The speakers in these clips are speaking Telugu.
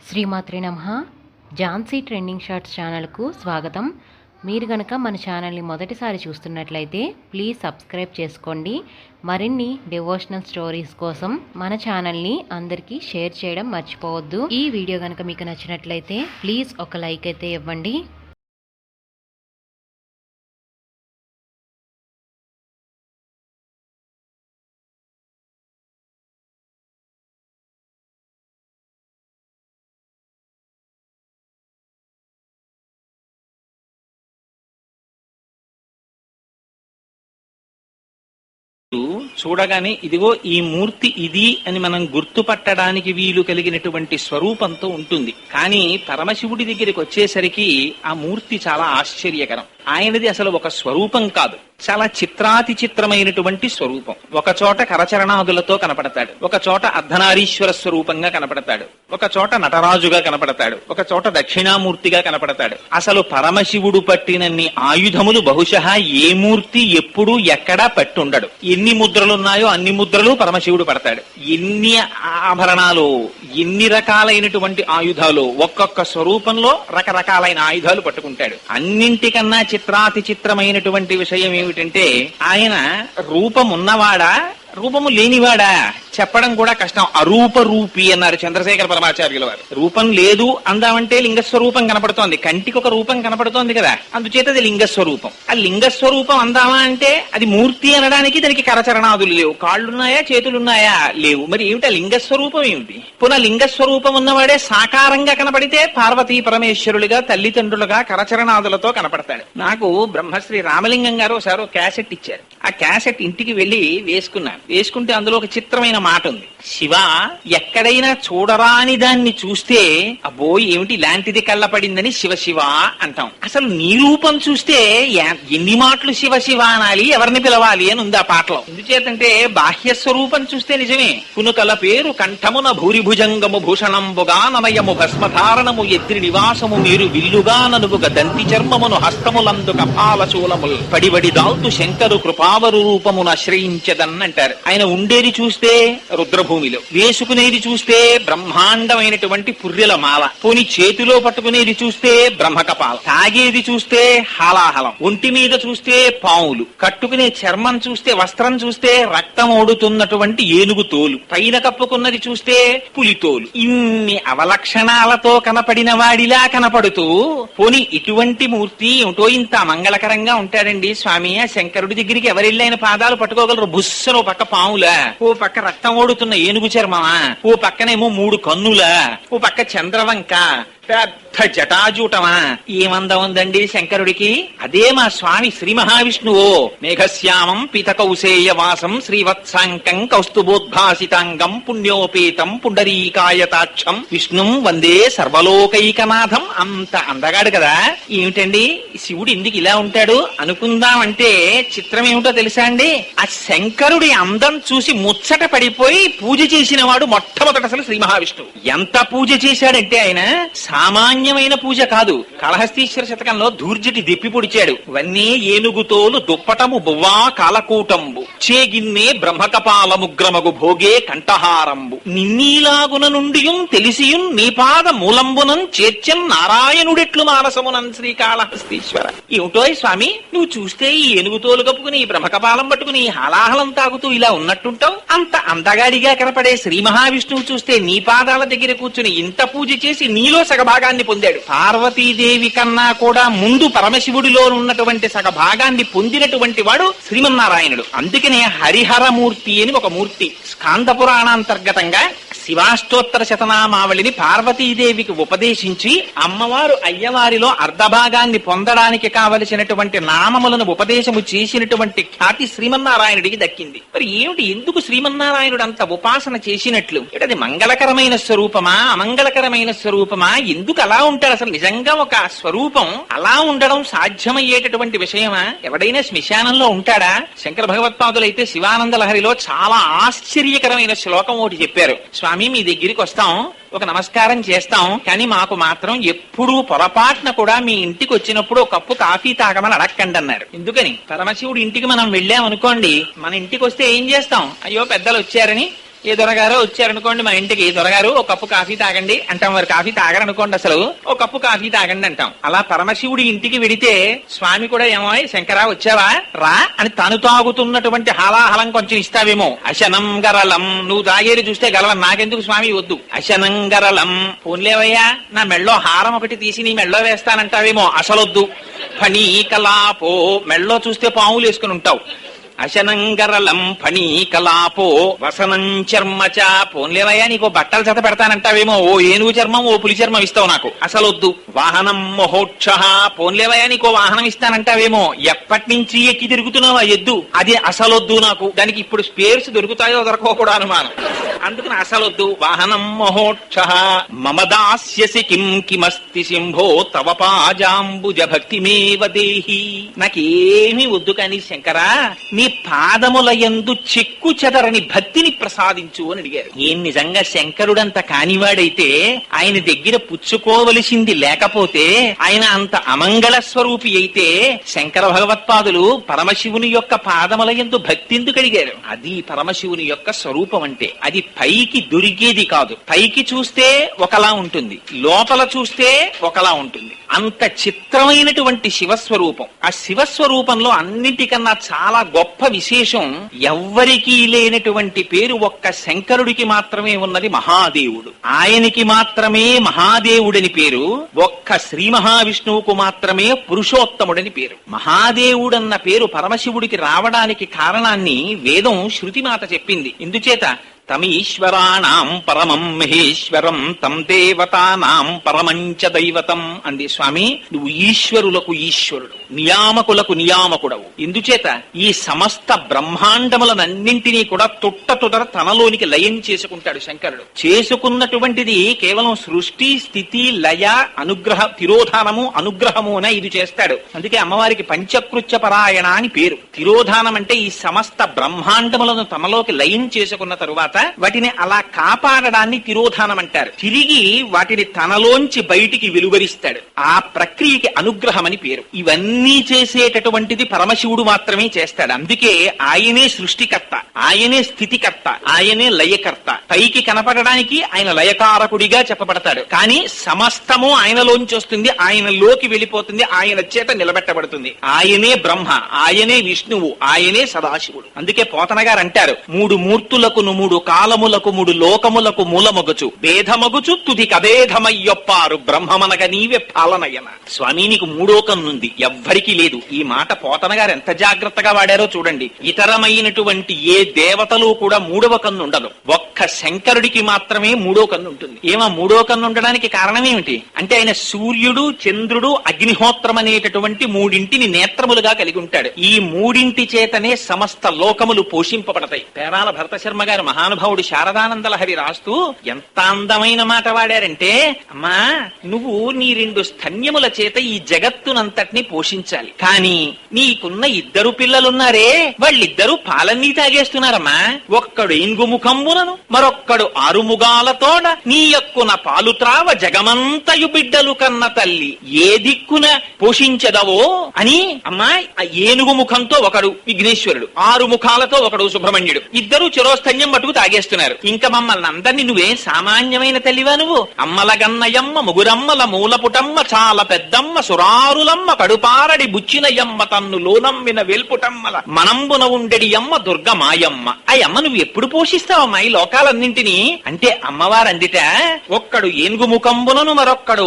శ్రీమాత్రే నమః. ఝాన్సీ ట్రెండింగ్ షార్ట్స్ ఛానల్కు స్వాగతం. మీరు గనక మన ఛానల్ని మొదటిసారి చూస్తున్నట్లయితే ప్లీజ్ సబ్స్క్రైబ్ చేసుకోండి. మరిన్ని డివోషనల్ స్టోరీస్ కోసం మన ఛానల్ని అందరికీ షేర్ చేయడం మర్చిపోవద్దు. ఈ వీడియో కనుక మీకు నచ్చినట్లయితే ప్లీజ్ ఒక లైక్ అయితే ఇవ్వండి. చూడగానే ఇదిగో ఈ మూర్తి ఇది అని మనం గుర్తుపట్టడానికి వీలు కలిగినటువంటి స్వరూపంతో ఉంటుంది. కానీ పరమశివుడి దగ్గరికి వచ్చేసరికి ఆ మూర్తి చాలా ఆశ్చర్యకరం. ఆయనది అసలు ఒక స్వరూపం కాదు, చాలా చిత్రాతి చిత్రమైనటువంటి స్వరూపం. ఒక చోట కరచరణాదులతో కనపడతాడు, ఒక చోట అర్ధనారీశ్వర స్వరూపంగా కనపడతాడు, ఒక చోట నటరాజుగా కనపడతాడు, ఒక చోట దక్షిణామూర్తిగా కనపడతాడు. అసలు పరమశివుడు పట్టినన్ని ఆయుధములు బహుశः ఏ మూర్తి ఎప్పుడు ఎక్కడా పట్టుండడు. ఎన్ని ముద్రలున్నాయో అన్ని ముద్రలు పరమశివుడు పడతాడు. ఎన్ని ఆభరణాలు, ఎన్ని రకాలైనటువంటి ఆయుధాలు, ఒక్కొక్క స్వరూపంలో రకరకాలైన ఆయుధాలు పట్టుకుంటాడు. అన్నింటికన్నా చిత్రాతి చిత్రమైనటువంటి విషయం ఏమిటంటే ఆయన రూపమున్నవాడా రూపము లేనివాడా చెప్పడం కూడా కష్టం. అరూప రూపి అన్నారు చంద్రశేఖర పరమాచార్యుల వారు. రూపం లేదు అందామంటే లింగస్వరూపం కనపడుతోంది, కంటికి ఒక రూపం కనపడుతోంది కదా, అందుచేత అది లింగస్వరూపం. ఆ లింగస్వరూపం అందామా అంటే అది మూర్తి అనడానికి దానికి కరచరణాదులు లేవు. కాళ్ళున్నాయా, చేతులున్నాయా? లేవు. మరి ఏమిటా లింగస్వరూపం ఏమిటి? పునః లింగస్వరూపం ఉన్నవాడే సాకారంగా కనపడితే పార్వతీ పరమేశ్వరులుగా తల్లిదండ్రులుగా కరచరణాదులతో కనపడతాడు. నాకు బ్రహ్మశ్రీ రామలింగం గారు ఒకసారి క్యాసెట్ ఇచ్చారు. ఆ క్యాసెట్ ఇంటికి వెళ్లి వేసుకుంటే అందులో ఒక చిత్రమైన మాట ఉంది. శివ, ఎక్కడైనా చూడరాని దాన్ని చూస్తే అబ్బో ఏమిటి ఇలాంటిది కళ్ళపడిందని శివ శివ అంటాం. అసలు నీ రూపం చూస్తే ఎన్ని మాటలు శివ శివ అనాలి, ఎవరిని పిలవాలి అని ఉంది ఆ పాటలో. ఎందుచేతంటే బాహ్య స్వరూపం చూస్తే నిజమే. పునుకల పేరు కంఠమున భూరిభుజంగము భూషణంబుగా నమయము భస్మధారణము ఎద్రి నివాసము మీరు విల్లుగా ననుగుగ దంతి చర్మమును హస్తములందు కపాలశూలముల్ పడిబడి దాల్తు శంకరు కృపావరు రూపమును ఆశ్రయించదన్నంటారు. ఆయన ఉండేది చూస్తే రుద్రభూమిలో, వేసుకునేది చూస్తే బ్రహ్మాండమైనటువంటి పుర్రెల మాల, పోని చేతిలో పట్టుకునేది చూస్తే బ్రహ్మకపాల, తాగేది చూస్తే హాలాహలం, ఒంటి మీద చూస్తే పావులు, కట్టుకునే చర్మం చూస్తే, వస్త్రం చూస్తే రక్తం ఓడుతున్నటువంటి ఏనుగు తోలు, పైన కప్పుకున్నది చూస్తే పులితోలు. ఇన్ని అవలక్షణాలతో కనపడిన వాడిలా కనపడుతూ పోని ఇటువంటి మూర్తి ఏమిటో ఇంత మంగళకరంగా ఉంటాడండి స్వామి. ఆ శంకరుడి దగ్గరికి ఎవరెళ్ళైన పాదాలు పట్టుకోగలరు? బుస్సను ఓ పక్క పాములా, ఓ పక్క రక్తం ఓడుతున్న ఏనుగు చర్మమా, ఓ పక్కనేమో 3 కన్నులా, ఓ పక్క చంద్రవంక, పెద్ద జటాజూటమా, ఏమందం ఉందండి శంకరుడికి. అదే మా స్వామి శ్రీ మహావిష్ణువో మేఘశ్యామం పీతకౌసేయ వాసం శ్రీవత్సాంకం కౌస్తుభోద్భాసితాంగం పుణ్యోపేతం పుండరీకాయతాక్షం విష్ణుం వందే సర్వలోకైకనాథం. అంత అందగాడు కదా. ఏమిటండి శివుడు ఎందుకు ఇలా ఉంటాడు అనుకుందామంటే చిత్రం ఏమిటో తెలుసా అండి? ఆ శంకరుడి అందం చూసి ముచ్చట పడిపోయి పూజ చేసిన వాడు మొట్టమొదట అసలు శ్రీ మహావిష్ణువు. ఎంత పూజ చేశాడంటే ఆయన సామాన్యమైన పూజ కాదు. కాళహస్తీశ్వర శతకంలో ధూర్జటి దెప్పి పొడిచాడు. వన్నీ ఏనుగుతోలు దుప్పటము బువ్వా కాలకూటంబు చేగిన్నే బ్రహ్మకపాలముగ్రమగు భోగే కంఠహారంబు నిన్నీలాగున నుండియుం తెలిసియుం నీపాద మూలంబునం చేర్చన్ నారాయణుడెట్లు మానసమునన్ శ్రీకాళహస్తీశ్వర. ఏమిటో స్వామి నువ్వు చూస్తే ఈ ఏనుగుతోలు కప్పుకుని ఈ బ్రహ్మకపాలం పట్టుకుని హాలాహలం తాగుతూ ఇలా ఉన్నట్టుంటావు. అంత అందగాడిగా కనపడే శ్రీ మహావిష్ణువు చూస్తే నీ పాదాల దగ్గర కూర్చుని ఇంత పూజ చేసి నీలో సగభాగాన్ని పొందాడు. పార్వతీదేవి కన్నా కూడా ముందు పరమశివుడిలో ఉన్నటువంటి సగభాగాన్ని పొందినటువంటి వాడు శ్రీమన్నారాయణుడు. అందుకనే హరిహరమూర్తి అని ఒక మూర్తి స్కాంద పురాణాంతర్గతంగా శివాష్టోత్తర శతనామావళిని పార్వతీదేవికి ఉపదేశించి అమ్మవారు అయ్యవారిలో అర్ధభాగాన్ని పొందడానికి కావలసినటువంటి నామములను ఉపదేశము చేసినటువంటి ఖ్యాతి శ్రీమన్నారాయణుడికి దక్కింది. మరి ఏమిటి, ఎందుకు శ్రీమన్నారాయణుడు అంత ఉపాసన చేసినట్లు? అది మంగళకరమైన స్వరూపమా, అమంగళకరమైన స్వరూపమా? ఎందుకు అలా ఉంటాడు? అసలు నిజంగా ఒక స్వరూపం అలా ఉండడం సాధ్యమయ్యేటటువంటి విషయమా? ఎవడైనా శ్మశానంలో ఉంటాడా? శంకర భగవత్పాదులైతే శివానంద లహరిలో చాలా ఆశ్చర్యకరమైన శ్లోకం ఒకటి చెప్పారు. స్వామి మీ దగ్గరికి వస్తాం, ఒక నమస్కారం చేస్తాం, కానీ మాకు మాత్రం ఎప్పుడూ పొరపాటున కూడా మీ ఇంటికి వచ్చినప్పుడు ఒక కప్పు కాఫీ తాగమని అడక్కండి అన్నారు. ఎందుకని? పరమశివుడు ఇంటికి మనం వెళ్ళామనుకోండి, మన ఇంటికి వస్తే ఏం చేస్తాం? అయ్యో పెద్దలు వచ్చారని ఏ దొరగారు వచ్చారనుకోండి మా ఇంటికి, దొరగారు ఒక కప్పు కాఫీ తాగండి అంటాం. వారు కాఫీ తాగరనుకోండి, అసలు ఒక కప్పు కాఫీ తాగండి అంటాం. అలా పరమశివుడి ఇంటికి వెడితే స్వామి కూడా ఏమో శంకరా వచ్చావా రా అని తను తాగుతున్నటువంటి హాలాహలం కొంచెం ఇస్తావేమో. అశనం గరళం, నువ్వు తాగేది చూస్తే గలవం, నాకెందుకు స్వామి వద్దు. అశనం గరళం, పోన్లేవయ్యా నా మెళ్ళో హారం ఒకటి తీసి నీ మెళ్ళో వేస్తానంటావేమో, అసలొద్దు. ఫణీకలాపో, మెళ్ళో చూస్తే పాములు వేసుకుని ఉంటావు. అశనంగరలం ఫణీకలాపో వసనం చర్మచ, పోన్లేవయ్యా నీకు బట్టల చేత పెడతానంటావేమో, ఓ ఏనుగు చర్మం ఓ పులి చర్మం ఇస్తావు నాకు, అసలొద్దు. వాహనం మహోక్ష, పోన్లేవయ్యా నీకో వాహనం ఇస్తానంటావేమో, ఎప్పటి నుంచి ఎక్కి తిరుగుతున్నావా ఎద్దు, అది అసలొద్దు నాకు. దానికి ఇప్పుడు స్పేర్స్ దొరుకుతాయో దొరకో కూడా అనుమానం, అందుకని అసలొద్దు. వాహనం మహోక్ష మమ దాస్యసి కిం కిమస్తి శంభో తవ పాజాంబుజ భక్తిమేవ దేహి, నాకేమీ వద్దు కానీ శంకరా నీ పాదముల యందు చెక్కు చెదరని భక్తిని ప్రసాదించు అని అడిగారు. ఏం నిజంగా శంకరుడంత కానివాడైతే ఆయన దగ్గర పుచ్చుకోవలసింది లేకపోతే, ఆయన అంత అమంగళ స్వరూపి అయితే శంకర భగవత్పాదులు పరమశివుని యొక్క పాదముల యందు భక్తి ఎందుకు అడిగారు? అది పరమశివుని యొక్క స్వరూపం అంటే. అది పైకి దొరికేది కాదు. పైకి చూస్తే ఒకలా ఉంటుంది, లోపల చూస్తే ఒకలా ఉంటుంది. అంత చిత్రమైనటువంటి శివస్వరూపం. ఆ శివస్వరూపంలో అన్నిటికన్నా చాలా గొప్ప విశేషం, ఎవ్వరికీ లేనటువంటి పేరు ఒక్క శంకరుడికి మాత్రమే ఉన్నది, మహాదేవుడు. ఆయనకి మాత్రమే మహాదేవుడని పేరు, ఒక్క శ్రీ మహావిష్ణువుకు మాత్రమే పురుషోత్తముడని పేరు. మహాదేవుడన్న పేరు పరమశివుడికి రావడానికి కారణాన్ని వేదం శృతిమాత చెప్పింది. ఇందుచేత తమీశ్వరాణం పరమం మహేశ్వరం తం దేవతానాం పరమంచ దైవతం అంది. స్వామి నువ్వు ఈశ్వరులకు ఈశ్వరుడు, నియామకులకు నియామకుడవు. ఇందుచేత ఈ సమస్త బ్రహ్మాండములనన్నింటినీ కూడా తుట్టతుదర తనలోనికి లయం చేసుకుంటాడు శంకరుడు. చేసుకున్నటువంటిది కేవలం సృష్టి స్థితి లయ అనుగ్రహ తిరోధానము అనుగ్రహము అనే ఇది చేస్తాడు. అందుకే అమ్మవారికి పంచకృత్య పరాయణ అని పేరు. తిరోధానం అంటే ఈ సమస్త బ్రహ్మాండములను తనలోకి లయం చేసుకున్న తరువాత వాటిని అలా కాపాడడాన్ని తిరోధానం అంటారు. తిరిగి వాటిని తనలోంచి బయటికి వెలువరిస్తాడు. ఆ ప్రక్రియకి అనుగ్రహం అని పేరు. ఇవన్నీ చేసేటటువంటిది పరమశివుడు మాత్రమే చేస్తాడు. అందుకే ఆయనే సృష్టికర్త, ఆయనే స్థితికర్త, ఆయనే లయకర్త. పైకి కనపడడానికి ఆయన లయకారకుడిగా చెప్పబడతాడు, కానీ సమస్తము ఆయనలోంచి వస్తుంది, ఆయనలోకి వెళ్ళిపోతుంది, ఆయన చేత నిలబెట్టబడుతుంది. ఆయనే బ్రహ్మ, ఆయనే విష్ణువు, ఆయనే సదాశివుడు. అందుకే పోతన గారు అంటారు, మూడు మూర్తులకు మూడు కాలములకు మూడు లోకములకు మూలమొగచు భేదమగుచు తుది కభేదమయ్యొప్పారు బ్రహ్మమనగ నీవే పాలనయన. స్వామి నీకు మూడో కన్నుంది, ఎవ్వరికీ లేదు. ఈ మాట పోతన గారు ఎంత జాగ్రత్తగా వాడారో చూడండి. ఇతరమైనటువంటి ఏ దేవతలు కూడా మూడవ కన్ను ఉండదు, ఒక్క శంకరుడికి మాత్రమే మూడో కన్ను ఉంటుంది. ఏమా మూడో కన్ను ఉండడానికి కారణం ఏమిటి అంటే, ఆయన సూర్యుడు చంద్రుడు అగ్నిహోత్రం అనేటటువంటి మూడింటిని నేత్రములుగా కలిగి ఉంటాడు. ఈ మూడింటి చేతనే సమస్త లోకములు పోషింపబడతాయి. పేరాల భరత శర్మ గారు మహానుభావుడు శారదానంద లహరి రాస్తూ ఎంత అందమైన మాట వాడారంటే, అమ్మా నువ్వు నీ రెండు స్తన్యముల చేత ఈ జగత్తునంతటిని పోషించాలి, కానీ నీకున్న ఇద్దరు పిల్లలున్నారే వాళ్ళిద్దరూ పాలన్నీ తాగేస్తున్నారమ్మా. ఒక్కడు ఇంగుముఖంబునను మరొక్కడు ఆరుముగాలతోడ నీ యొక్కున పాలు త్రావ జగమంతయు బిడ్డలు కన్న తల్లి ఏ దిక్కున పోషించదవో అని. అమ్మా ఏనుగు ముఖంతో ఒకడు విఘ్నేశ్వరుడు, ఆరు ముఖాలతో ఒకడు సుబ్రహ్మణ్యుడు, ఇద్దరు చిరోస్తన్యం మటుకు తాగేస్తున్నారు. ఇంకా మమ్మల్ని అందరినీ నువ్వేం సామాన్యమైన తల్లివా నువ్వు? అమ్మల గన్నయమ్మ ముగురమ్మల మూలపుటమ్మ చాలా పెద్దమ్మ సురారులమ్మ కడుపారడి బుచ్చినయమ్మ తన్ను లోనమ్మిన వేల్పుటమ్మల మనంబున ఉండెడి అమ్మ దుర్గ మాయమ్మ. ఆ అమ్మ నువ్వు ఎప్పుడు పోషిస్తావమ్మా ఈ లోకాలన్నింటినీ అంటే, అమ్మవారందిట ఒక్కడు ఏనుగు ముఖంబునను మరొక్కడు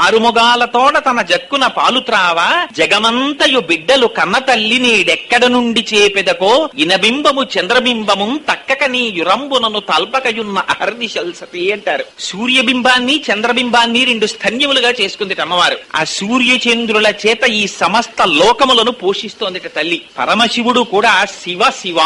ఆరుముగాలతోడ తన జక్కున పాలు త్రావా జగమంతయు బిడ్డలు కన్న తల్లి నీడెక్కడ నుండి చేపెదకో ఇనబింబము చంద్రబింబము తక్కక నీ యురంబునను తల్పకయున్న అహర్నిశల్సతి అంటారు. సూర్యబింబాన్ని చంద్రబింబాన్ని రెండు స్తన్యములుగా చేసుకుంది అమ్మవారు. ఆ సూర్య చంద్రుల చేత ఈ సమస్త లోకములను పోషిస్తోందిట తల్లి. పరమశివుడు కూడా శివ శివ,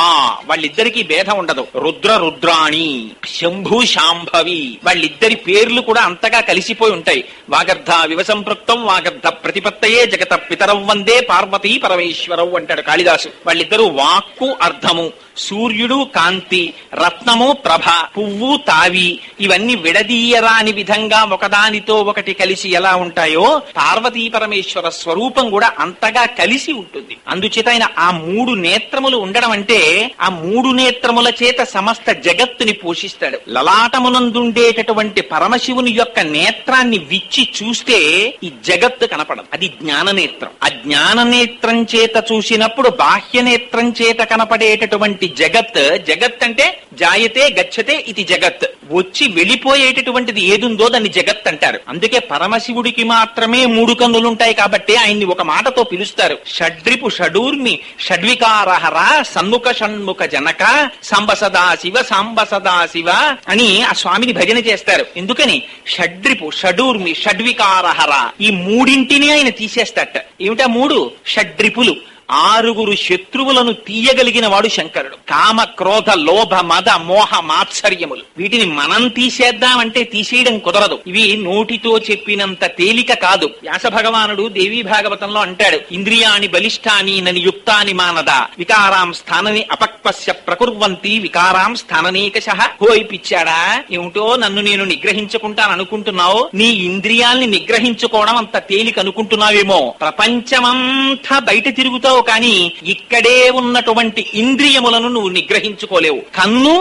వాళ్ళిద్దరికీ భేదం ఉండదు. రుద్ర రుద్రాణి, శంభు శాంభవి, వాళ్ళిద్దరి పేర్లు కూడా అంతగా కలిసిపోయి ఉంటాయి. వాగర్ధ వివసంపృక్తం వాగర్ధ ప్రతిపత్తయే జగత పితరవ్ వందే పార్వతీ పరమేశ్వరవు అంటాడు కాళిదాసు. వాళ్ళిద్దరూ వాక్కు అర్థము, సూర్యుడు కాంతి, రత్నము ప్రభ, పువ్వు తావి, ఇవన్నీ విడదీయరాని విధంగా ఒకదానితో ఒకటి కలిసి ఎలా ఉంటాయో పార్వతీ పరమేశ్వర స్వరూపం కూడా అంతగా కలిసి ఉంటుంది. అందుచేత ఆయన ఆ 3 నేత్రములు ఉండడం అంటే ఆ 3 నేత్రముల చేత సమస్త జగత్తుని పోషిస్తాడు. లలాటమునందుండేటటువంటి పరమశివుని యొక్క నేత్రాన్ని విచ్చి చూస్తే ఈ జగత్తు కనపడదు. అది జ్ఞాననేత్రం. ఆ జ్ఞాననేత్రం చేత చూసినప్పుడు బాహ్య నేత్రం చేత కనపడేటటువంటి జగత్, జగత్ అంటే జాయతే గచ్చతే ఇది జగత్, వచ్చి వెళ్ళిపోయేటటువంటిది ఏదుందో దాన్ని జగత్ అంటారు. అందుకే పరమశివుడికి మాత్రమే 3 కన్నులుంటాయి కాబట్టి ఆయన్ని ఒక మాటతో పిలుస్తారు. షడ్రిపు షడూర్మి షడ్వికారహర సన్ముఖ షణ్ముఖ జనక సాంబ సదాశివ సాంబ సదాశివ అని ఆ స్వామిని భజన చేస్తారు. ఎందుకని? షడ్రిపు షడూర్మి షడ్వికారహర, ఈ 3ంటిని ఆయన తీసేస్తాట. ఏమిటా 3? షడ్రిపులు, 6 శత్రువులను తీయగలిగిన వాడు శంకరుడు. కామ క్రోధ లోభ మద మోహ మాత్సర్యములు, వీటిని మనం తీసేద్దామంటే తీసేయడం కుదరదు. ఇవి నోటితో చెప్పినంత తేలిక కాదు. వ్యాస భగవానుడు దేవీ భాగవతంలో అంటాడు, ఇంద్రియాణి బలిష్టాని నని యుక్తాని మానద వికారాం స్థానని అపక్వస్య ప్రకుర్వంతి వికారాం స్థాననేకశః. హోయ్ పిచ్చాడా, ఏమిటో నన్ను నేను నిగ్రహించుకుంటాను అనుకుంటున్నావు, నీ ఇంద్రియాల్ని నిగ్రహించుకోవడం అంత తేలిక అనుకుంటున్నావేమో. ప్రపంచమంతా బయట తిరుగుతావు కానీ ఇక్కడే ఉన్నటువంటి ఇంద్రియములను నువ్వు నిగ్రహించుకోలేవు. కన్ను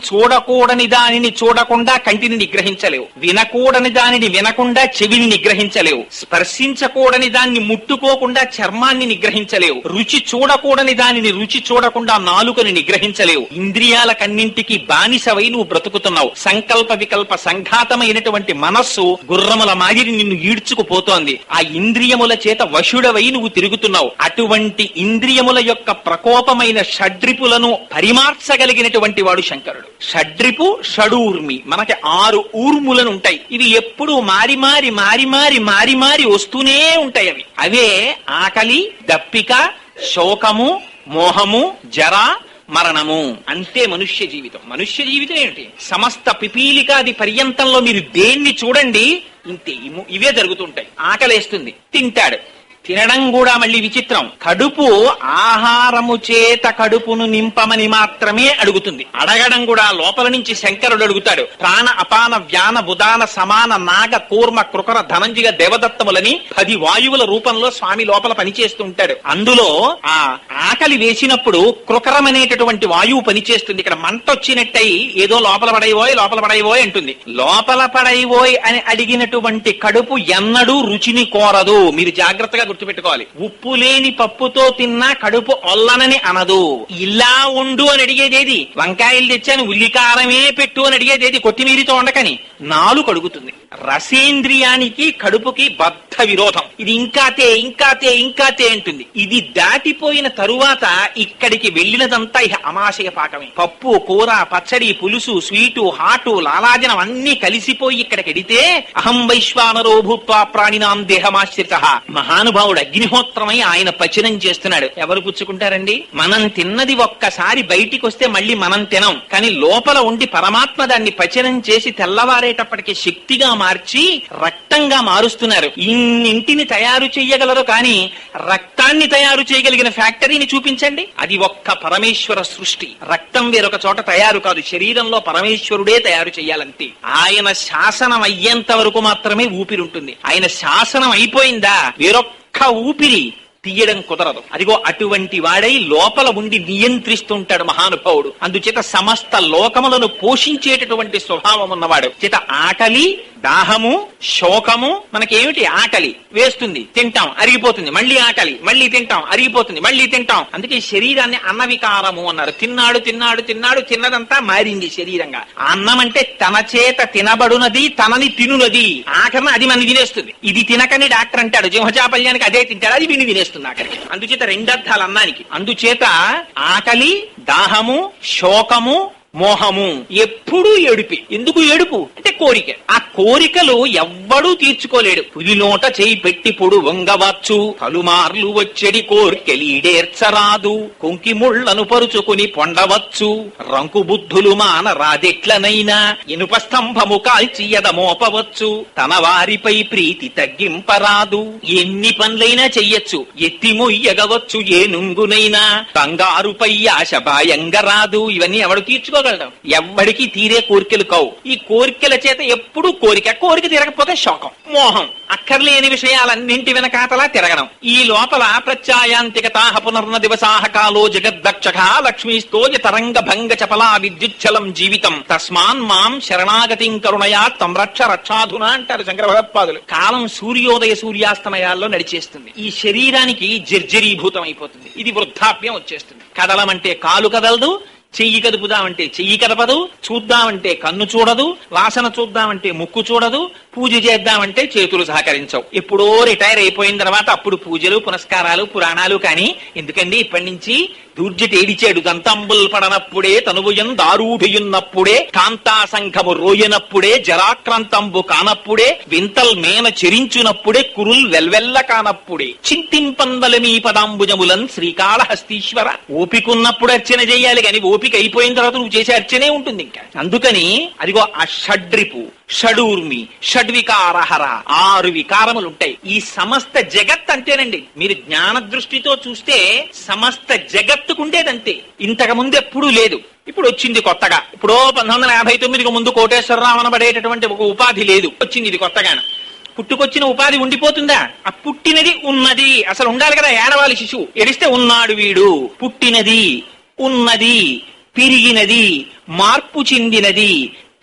చూడకూడని దానిని చూడకుండా కంటిని నిగ్రహించలేవు, వినకూడని దానిని వినకుండా చెవిని నిగ్రహించలేవు, స్పర్శించకూడని దాన్ని ముట్టుకోకుండా చర్మాన్ని నిగ్రహించలేవు, రుచి చూడకూడని దానిని రుచి చూడకుండా నాలుకని నిగ్రహించలేవు. ఇంద్రియాలకన్నింటికి బానిసవై నువ్వు బ్రతుకుతున్నావు. సంకల్ప వికల్ప సంఘాతమైనటువంటి మనస్సు గుర్రముల మాదిరి నిన్ను ఈడ్చుకుపోతోంది. ఆ ఇంద్రియముల చేత వశుడవై నువ్వు తిరుగుతున్నావు. అటువంటి ఇంద్రియముల యొక్క ప్రకోపమైన షడ్రిపులను పరిమార్చగలిగినటువంటి వాడు శంకరుడు. షడ్రిపు షడూర్మి, మనకి 6 ఊర్ములను ఉంటాయి. ఇవి ఎప్పుడూ మారి మారి వస్తూనే ఉంటాయి. అవే ఆకలి, దప్పిక, శోకము, మోహము, జర, మరణము. అంతే మనుష్య జీవితం. మనుష్య జీవితం ఏమిటి? సమస్త పిపీలికాది పర్యంతంలో మీరు దేన్ని చూడండి ఇంతే, ఇవే జరుగుతుంటాయి. ఆకలేస్తుంది, తింటాడు. తినడం కూడా మళ్ళీ విచిత్రం. కడుపు ఆహారము చేత కడుపును నింపమని మాత్రమే అడుగుతుంది. అడగడం కూడా లోపల నుంచి శంకరుడు అడుగుతాడు. ప్రాణ అపాన వ్యాన బుధాన సమాన నాగ కూర్మ కృకర ధనంజయ దేవదత్తములని 10 వాయువుల రూపంలో స్వామి లోపల పనిచేస్తూ ఉంటాడు. అందులో ఆ ఆకలి వేసినప్పుడు కృకరం అనేటటువంటి వాయువు పనిచేస్తుంది. ఇక్కడ మంట వచ్చినట్టయి ఏదో లోపల పడైపోయి అంటుంది. లోపల పడైపోయి అని అడిగినటువంటి కడుపు ఎన్నడూ రుచిని కోరదు. మీరు జాగ్రత్తగా గుర్తుపెట్టుకోవాలి. ఉప్పు లేని పప్పుతో తిన్నా కడుపు ఒల్లనని అనదు. ఇలా ఉండు అని అడిగేదేది? వంకాయలు తెచ్చాను ఉల్లికారమే పెట్టు అని అడిగేదేది? కొత్తిమీరితో ఉండకని. నాలుగు అడుగుతుంది. రసేంద్రియానికి కడుపుకి బద్ధ విరోధం. ఇది ఇంకాతే అంటుంది. ఇది దాటిపోయిన తరువాత ఇక్కడికి వెళ్ళినదంతా ఇక అమాశయ పాకమే. పప్పు, కూర, పచ్చడి, పులుసు, స్వీటు, హాటు, లాలాజనం అన్ని కలిసిపోయి ఇక్కడికి ఎడితే అహం వైశ్వానరో భూత్వా ప్రాణినాం దేహమాశ్రిత. మహానుభావుడు అగ్నిహోత్రమై ఆయన పచనం చేస్తున్నాడు. ఎవరు పుచ్చుకుంటారండి? మనం తిన్నది ఒక్కసారి బయటికి వస్తే మళ్ళీ మనం తినం. కానీ లోపల ఉండి పరమాత్మ దాన్ని పచనం చేసి తెల్లవారేటప్పటికి శక్తిగా మార్చి రక్తంగా మారుస్తున్నారు. ఇన్నింటిని తయారు చేయగలరు కానీ రక్తాన్ని తయారు చేయగలిగిన ఫ్యాక్టరీని చూపించండి. అది ఒక్క పరమేశ్వర సృష్టి. రక్తం వేరొక చోట తయారు కాదు. శరీరంలో పరమేశ్వరుడే తయారు చేయాలంతే. ఆయన శాసనం అయ్యేంత వరకు మాత్రమే ఊపిరి ఉంటుంది. ఆయన శాసనం అయిపోయిందా వేరొక్క ఊపిరి తీయడం కుదరదు. అదిగో అటువంటి వాడై లోపల ఉండి నియంత్రిస్తుంటాడు మహానుభావుడు. అందుచేత సమస్త లోకములను పోషించేటటువంటి స్వభావం ఉన్నవాడు. చేత ఆకలి, దాహము, శోకము. మనకేమిటి? ఆకలి వేస్తుంది, తింటాం, అరిగిపోతుంది. మళ్ళీ ఆకలి, మళ్ళీ తింటాం, అరిగిపోతుంది, మళ్ళీ తింటాం. అందుకే శరీరాన్ని అన్నవికారము అన్నారు. తిన్నాడు తిన్నదంతా మారింది శరీరంగా. అన్నం అంటే తన చేత తినబడునది, తనని తినునది. ఆఖరణ అది మన తినేస్తుంది. ఇది తినకని డాక్టర్ అంటాడు. జింహచాపల్యానికి అదే తింటాడు, అది విని తినేస్తుంది ఆఖరికి. అందుచేత రెండర్థాలు అన్నానికి. అందుచేత ఆకలి, దాహము, శోకము, మోహము ఎప్పుడూ ఏడుపి. ఎందుకు ఏడుపు అంటే కోరిక. ఆ కోరికలు ఎవ్వడూ తీర్చుకోలేడు. పులినోట చేయి పెట్టి పొడు వంగవచ్చు, పలుమార్లు వచ్చెడి కోర్కెలీడేర్చరాదు, కొంకి ముళ్లను పరుచుకుని పొండవచ్చు, రంకు బుద్ధులు మాన రాదెట్లనైనా, ఇనుప స్తంభము కాల్చి ఎదమోపవచ్చు, తన వారిపై ప్రీతి తగ్గింపరాదు. ఎన్ని పనులైనా చెయ్యొచ్చు, ఎత్తి మొయ్యగవచ్చు ఏనుంగునైనా, బంగారుపై ఆశ బాయంగరాదు. ఇవన్నీ ఎవడు తీర్చుకోగలడు? ఎవ్వడికి తీరే కోరికలు కావు. ఈ కోరికల చేత ఎప్పుడూ కోరిక తీరకపోతే శోకం, మోహం, అక్కర్లేని విషయాలన్నింటి వెనకాతలా తిరగడం. ఈ లోపల ప్రత్యాయాంతికతాహ పునర్న దివసాహ కాలో జగద్దక్షక లక్ష్మీస్తోజ తరంగ భంగ చపలా విద్యుచ్చలం జీవితం తస్మాన్ మాం శరణాగతిం కరుణయా తం రక్ష రక్షాధునా అంటారు శంకర భగవత్పాదులు. కాలం సూర్యోదయ సూర్యాస్తమయాల్లో నడిచేస్తుంది. ఈ శరీరానికి జర్జరీభూతం అయిపోతుంది. ఇది వృద్ధాప్యం వచ్చేస్తుంది. కదలమంటే కాలు కదలదు, చెయ్యి కదుపుదామంటే చెయ్యి కదపదు, చూద్దామంటే కన్ను చూడదు, వాసన చూద్దామంటే ముక్కు చూడదు, పూజ చేద్దామంటే చేతులు సహకరించవు. ఎప్పుడో రిటైర్ అయిపోయిన తర్వాత అప్పుడు పూజలు పునస్కారాలు పురాణాలు. కానీ ఎందుకండి ఇప్పటి నుంచి దూర్జటేడిచాడు దంతంబుల్ పడనప్పుడే తనువుయం దారూఢియున్నప్పుడే కాంతా సంఘము రోయనప్పుడే జరాక్రాంతంబు కానప్పుడే వింతల్ మేన చెరించునప్పుడే కురుల్ వెల్వెల్ల కానప్పుడే చింతింపందల మీ పదాంబుజములన్ శ్రీకాళహస్తీశ్వర. ఓపికన్నప్పుడు అర్చన చేయాలి, కానీ ఓపిక అయిపోయిన తర్వాత నువ్వు చేసే అర్చనే ఉంటుంది. ఇంకా అందుకని అదిగో ఆ షడ్రిపు, షడూర్మి, షడ్వికారహర 6 వికారములు ఉంటాయి. ఈ సమస్త జగత్ అంతేనండి. మీరు జ్ఞాన దృష్టితో చూస్తే సమస్త జగత్తుకుండేదంతే. ఇంతకు ముందు ఎప్పుడూ లేదు, ఇప్పుడు వచ్చింది కొత్తగా. ఇప్పుడు 1959 ముందు కోటేశ్వరరావు అనబడేటటువంటి ఒక ఉపాధి లేదు, వచ్చింది ఇది కొత్తగాను. పుట్టుకొచ్చిన ఉపాధి ఉండిపోతుందా? ఆ పుట్టినది ఉన్నది అసలు ఉండాలి కదా. ఏడవాలి శిశువు, ఎడిస్తే ఉన్నాడు వీడు. పుట్టినది, ఉన్నది, పెరిగినది, మార్పు చెందినది,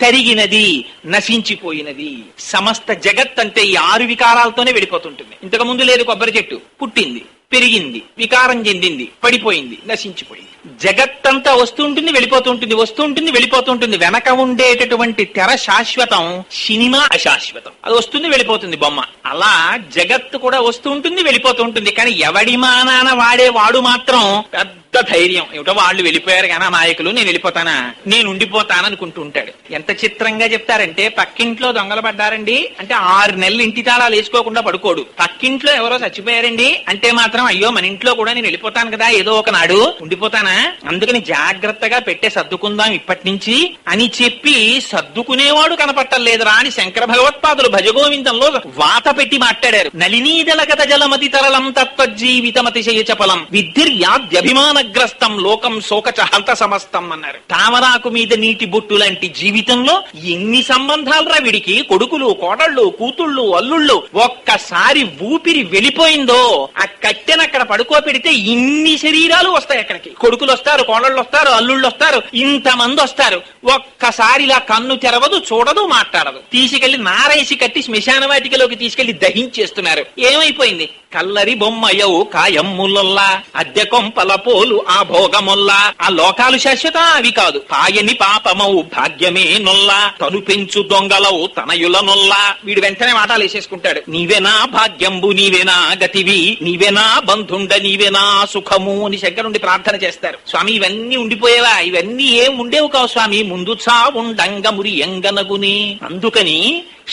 తరిగినది, నశించిపోయినది. సమస్త జగత్ అంటే ఈ 6 వికారాలతోనే వెళ్ళిపోతుంటుంది. ఇంతకు ముందు లేదు. కొబ్బరి చెట్టు పుట్టింది, పెరిగింది, వికారం చెందింది, పడిపోయింది, నశించిపోయింది. జగత్తంతా వస్తుంటుంది, వెళ్ళిపోతుంటుంది, వస్తుంటుంది, వెళ్ళిపోతుంటుంది. వెనక ఉండేటటువంటి తెర శాశ్వతం, సినిమా అశాశ్వతం. అది వస్తుంది, వెళ్ళిపోతుంది బొమ్మ. అలా జగత్తు కూడా వస్తూ ఉంటుంది, వెళ్ళిపోతూ ఉంటుంది. కానీ ఎవడి మానాన వాడు మాత్రం పెద్ద ధైర్యం. ఏమిటో వాళ్ళు వెళ్ళిపోయారు కానీ నాయకులు, నేను వెళ్ళిపోతానా, నేను ఉండిపోతాను అనుకుంటూ ఉంటాడు. ఎంత చిత్రంగా చెప్తారంటే, పక్కింట్లో దొంగలు పడ్డారండి అంటే 6 నెలలు ఇంటి తాళాలు వేసుకోకుండా పడుకోడు. పక్కింట్లో ఎవరో చచ్చిపోయారండి అంటే మాత్రం అయ్యో మన ఇంట్లో కూడా నేను వెళ్ళిపోతాను కదా ఏదో ఒక నాడు, ఉండిపోతానా, అందుకని జాగ్రత్తగా పెట్టే సర్దుకుందాం ఇప్పటి నుంచి అని చెప్పి సర్దుకునేవాడు కనపట్టలేదురా అని శంకర భగవత్పాదులు భజగోవిందంలో వాత పెట్టి మాట్లాడారు. నలినీదలగత జలమతి తరళం తత్వజీవితమతిశయ చపలం విద్ధిర్యాద్యభిమానగ్రస్తం లోకం శోకచ హంత సమస్తం అన్నారు. తామరాకు మీద నీటి బొట్టు లాంటి జీవితంలో ఎన్ని సంబంధాలు రా వీడికి, కొడుకులు, కోడళ్ళు, కూతుళ్ళు, అల్లుళ్ళు. ఒక్కసారి ఊపిరి వెళ్ళిపోయిందో ఆ కట్టెనక్కడ పడుకోపెడితే ఇన్ని శరీరాలు వస్తాయి. అక్కడికి కొడుకులు వస్తారు, కోడళ్ళు వస్తారు, అల్లుళ్ళు వస్తారు, ఇంతమంది వస్తారు. ఒక్కసారి ఇలా కన్ను తెరవదు, చూడదు, మాట్లాడదు. తీసుకెళ్లి నారేసి కట్టి శ్మశాన వాటికలోకి తీసుకెళ్లి దహించేస్తున్నారు. ఏమైపోయింది? కల్లరి బొమ్మయవు కాయమ్ములొల్లా అద్దె కొంపల పోలు ఆ భోగమొల్లా. ఆ లోకాలు శాశ్వత, అవి కాదు. పాయని పాపమవు భాగ్యమే నొల్లా తను పెంచు దొంగలవు తనయుల నొల్లా. వీడు వెంటనే మాటలు వేసేసుకుంటాడు. నీవేనా భాగ్యంబు, నీవేనా గతివి, నీవేనా బంధుండ, నీవేనా సుఖము అని శంకరుండి ప్రార్థన చేస్తారు. స్వామి ఇవన్నీ ఉండిపోయేవా? ఇవన్నీ ఏం ఉండేవు కావు స్వామి, ముందు చావుండంగ మురి ఎంగనగుని. అందుకని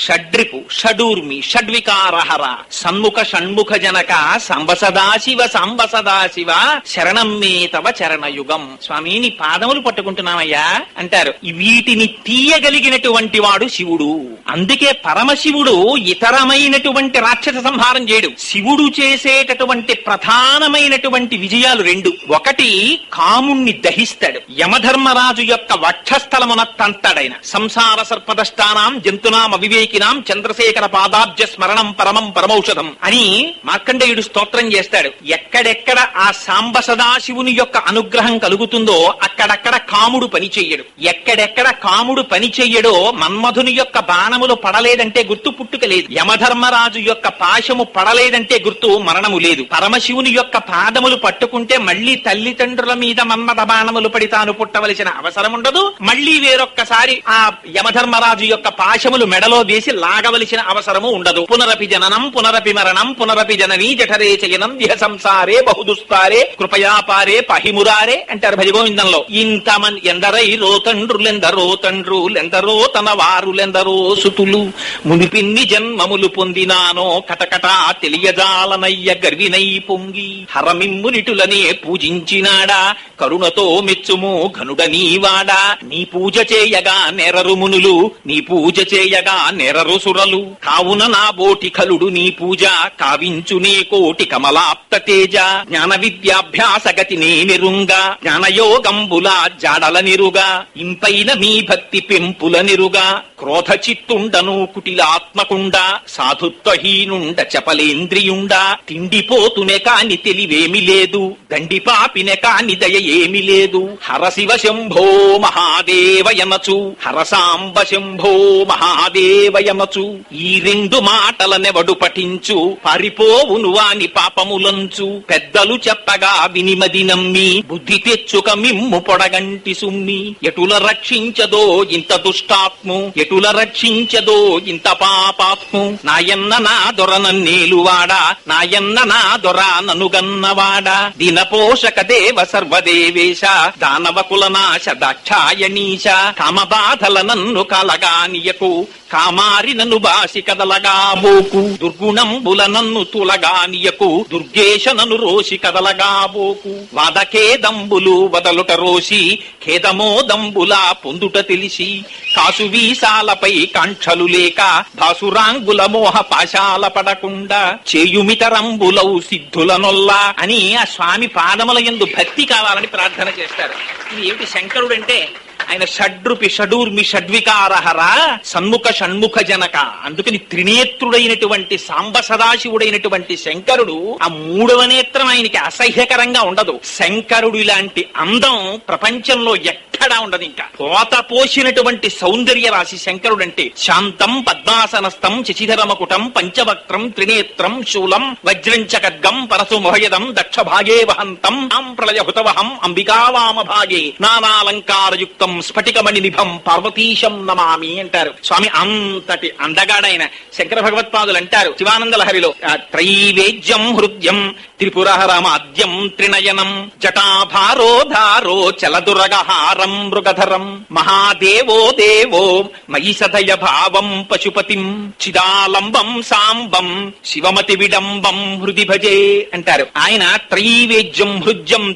షడ్రిపు, షడూర్మి, షడ్వికారహర, సన్ముఖ షణ్ముఖ జనక సంబసదాశివ సంబసదాశివ శరణం మే తవ చరణయుగం. స్వామి నీ పాదములు పట్టుకుంటున్నామయ్యా అంటారు. వీటిని తీయగలిగినటువంటి వాడు శివుడు. అందుకే పరమశివుడు ఇతరమైనటువంటి రాక్షస సంహారం చేయడు. శివుడు చేసేటటువంటి ప్రధానమైనటువంటి విజయాలు 2. ఒకటి కాముణ్ణి దహిస్తాడు. యమధర్మరాజు యొక్క వక్షస్థలమున తంతాడైన. సంసార సర్పదష్టానాం జంతునాం అవివేకినాం చంద్రశేఖర పాదాబ్జ స్మరణం పరమం పరమౌషధం అని మార్కండేయుడు స్తోత్రం చేస్తాడు. ఎక్కడెక్కడ ఆ సాంబ సదాశివుని యొక్క అనుగ్రహం కలుగుతుందో అక్కడక్కడ కాముడు పని చెయ్యడు. ఎక్కడెక్కడ కాముడు పని చెయ్యడో మన్మధుని యొక్క బాణములు పడలేదంటే గుర్తు పుట్టుక లేదు. యమధర్మరాజు యొక్క పాశము పడలేదంటే గుర్తు మరణము లేదు. పరమశివుని యొక్క పాదములు పట్టుకుంటే మళ్లీ తల్లిదండ్రుల మీద మన్మథ బాణములు పడి తాను పుట్టవలసిన అవసరం ఉండదు. మళ్లీ వేరొక్కసారి ఆ యమధర్మరాజు యొక్క పాశములు మెడలో వేసి లాగవలసిన అవసరము ఉండదు. పునరపి జననం పునరపి మరణం పునరపి జననీ జఠరే చయనం ఇహ సంసారే బహుదుస్తారే కృపయాపారే పహిమురారే అంటారు భజగోవిందంలో. ఇంతమంది ఎందరైరో తండ్రులెందరో తన వారులెందరో సుతులు మునిపిన్ని జన్మములు పొందినానో కటకటా తెలియజాలనయ్య గర్వినై పొంగి హరమిమ్మునిటులనే పూజించినాడా కరుణతో మెచ్చుము ఘనుడ నీవాడా. నీ పూజ చేయగా నెరరు మునులు నీ పూజ చేయగా నెరరు సురలు కావున నా బోటి కలుడు నీ పూజ కావించునే కోటి కమలాప్త తేజ. జ్ఞాన విద్యాభ్యాస గతి నేనిరుంగా జ్ఞానయోగంబుల జాడల నిరుగా ఇంపైన మీ భక్తి పెంపుల నిరుగా క్రోధ చిత్తుండను కుటిలాత్మకుండ సాధుత్వహీనుండ చపలేంద్రియుండ తిండిపోతునే కాని తెలివేమి లేదు దండిపాపినే కాని దయ ఏమి లేదు. హరశివ శంభో మహాదేవయనచు హరసాంబ శంభో మహాదేవయనచు ఈ రెండు మాటలనెవడు పఠించు పారిపోవును వాని పాపములంచు. పెద్దలు చెప్పగా వినిమది నమ్మి బుద్ధి తెచ్చుక మిమ్ము పొడగంటి సుమ్మి ఎటుల రక్షించదో ఇంత దుష్టాత్ము ఎటుల రక్షించదో ఇంత పాపాత్ము. నాయన్న నా దొర నన్నేలువాడా నాయన్న నా దొర ననుగన్నవాడా దినపోషక దేవ సర్వదేవేశ దానవ కులనాశ దాక్షాయణీశ కామబాధల నన్ను కలగానియకు కామారి నన్ను బాసి కదలగాబోకు దుర్గుణంబుల నన్ను తులగానియకు దుర్గేశ నన్ను రోసి కదలగాబోకు. వాదకేదంబులు వదలుట రోసి ఖేదమోదంబులా పొందుట తెలిసి కాసు వీసాలపై కాంక్షలు లేక భాసురాంగుల మోహ పాశాల పడకుండా చేయుమితరంబులౌ సిద్ధుల నొల్లా అని ఆ స్వామి పాదముల యందు భక్తి కావాలని ప్రార్థన చేస్తారు. ఇది ఏమిటి శంకరుడంటే ఆయన షడ్రూపి షడూర్మి షడ్వికారహర సన్ముఖ షణ్ముఖ జనక. అందుకని త్రినేత్రుడైనటువంటి సాంబ సదాశివుడైనటువంటి శంకరుడు ఆ మూడవ నేత్రం ఆయనకి అసహ్యకరంగా ఉండదు. శంకరుడు లాంటి అందం ప్రపంచంలో ఎక్కడా ఉండదు. ఇంకా పోత పోసినటువంటి సౌందర్య రాశి శంకరుడంటే. శాంతం పద్మాసనస్థం శశిధరమకుటం పంచవక్త్రం త్రినేత్రం శూలం వజ్రంచ ఖడ్గం పరసు మొహయదం దక్ష భాగే వహంతం ప్రళయహుతవహం అంబికావామ భాగే నానాలంకారయుక్తం స్ఫటికమణి నిభం పార్వతీశం నమామి అంటారు స్వామి. అంతటి అందగాడైన శంకర భగవత్పాదులు అంటారు శివానంద లహరిలో త్రైవేద్యం హృద్యం త్రిపురహరమాద్యం త్రినయనం జటాభారోధారో చలదురగహారం మృగధరం మహాదేవో దేవో మయి సదయ భావం పశుపతిం చిదాలంబం సాంబం శివమతి విడంబం హృది భజే అంటారు. ఆయన త్రైవేద్యం హృద్యం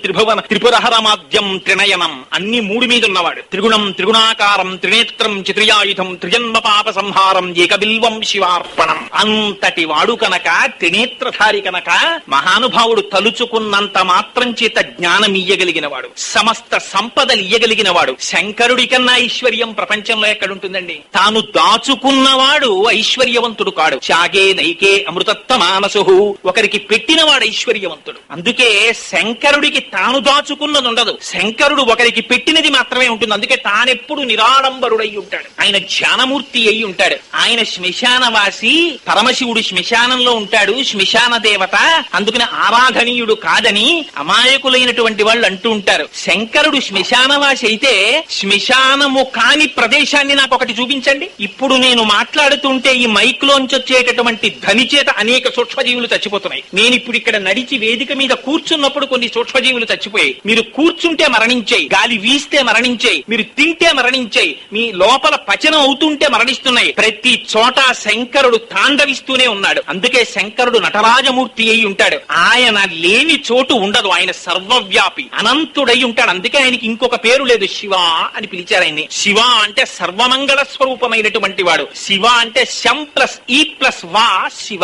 త్రిపురహరమాద్యం త్రినయనం అన్ని మూడు మీద ఉన్నవాడు. త్రిగుణం త్రిగుణాకారం త్రినేత్రం చిత్రయాయుధం త్రిజన్మ పాప సంహారం ఏకబిల్వం శివార్పణం. అంతటి వాడు కనుక త్రినేత్రధారి కనుక మహానుభావుడు తలుచుకున్నంత మాత్రం చేత జ్ఞానం ఇయ్యగలిగిన వాడు సమస్త సంపదలు ఇయ్యగలిగిన వాడు. శంకరుడి కన్నా ఐశ్వర్యం ప్రపంచంలో ఎక్కడుంటుందండి. తాను దాచుకున్నవాడు ఐశ్వర్యవంతుడు కాడు. చాగే నైకే అమృతత్వ మానసు ఒకరికి పెట్టినవాడు ఐశ్వర్యవంతుడు. అందుకే శంకరుడికి తాను దాచుకున్నది ఉండదు. శంకరుడు ఒకరికి పెట్టినది మాత్రమే ఉంటుంది. అందుకే తానెప్పుడు నిరాడంబరుడై ఉంటాడు. ఆయన ధ్యానమూర్తి అయి ఉంటాడు. ఆయన శ్మశానవాసి పరమశివుడు శ్మశానంలో ఉంటాడు. శ్మశాన దేవత అందుకని ఆరాధనీయుడు కాదని అమాయకులైనటువంటి వాళ్ళు అంటూ ఉంటారు. శంకరుడు శ్మశానవాసి అయితే శ్మశానము కాని ప్రదేశాన్ని నాకు ఒకటి చూపించండి. ఇప్పుడు నేను మాట్లాడుతుంటే ఈ మైక్ లోంచి వచ్చేటటువంటి ధ్వని చేత అనేక సూక్ష్మజీవులు చచ్చిపోతున్నాయి. నేను ఇప్పుడు ఇక్కడ నడిచి వేదిక మీద కూర్చున్నప్పుడు కొన్ని సూక్ష్మజీవులు చచ్చిపోయాయి. మీరు కూర్చుంటే మరణించాయి, గాలి వీస్తే మరణించాయి, మీరు తింటే మరణించాయి, మీ లోపల పచనం అవుతుంటే మరణిస్తున్నాయి. ప్రతి చోట శంకరుడు తాండవిస్తూనే ఉన్నాడు. అందుకే శంకరుడు నటరాజమూర్తి అయి ఉంటాడు. ఆయన లేని చోటు ఉండదు. ఆయన సర్వవ్యాపి అనంతుడై ఉంటాడు. అందుకే ఆయనకి ఇంకొక పేరు లేదు. శివ అని పిలిచారు ఆయన్ని. శివ అంటే సర్వమంగళ స్వరూపమైనటువంటి వాడు. శివ అంటే శం ప్లస్ ఈ ప్లస్ వా శివ.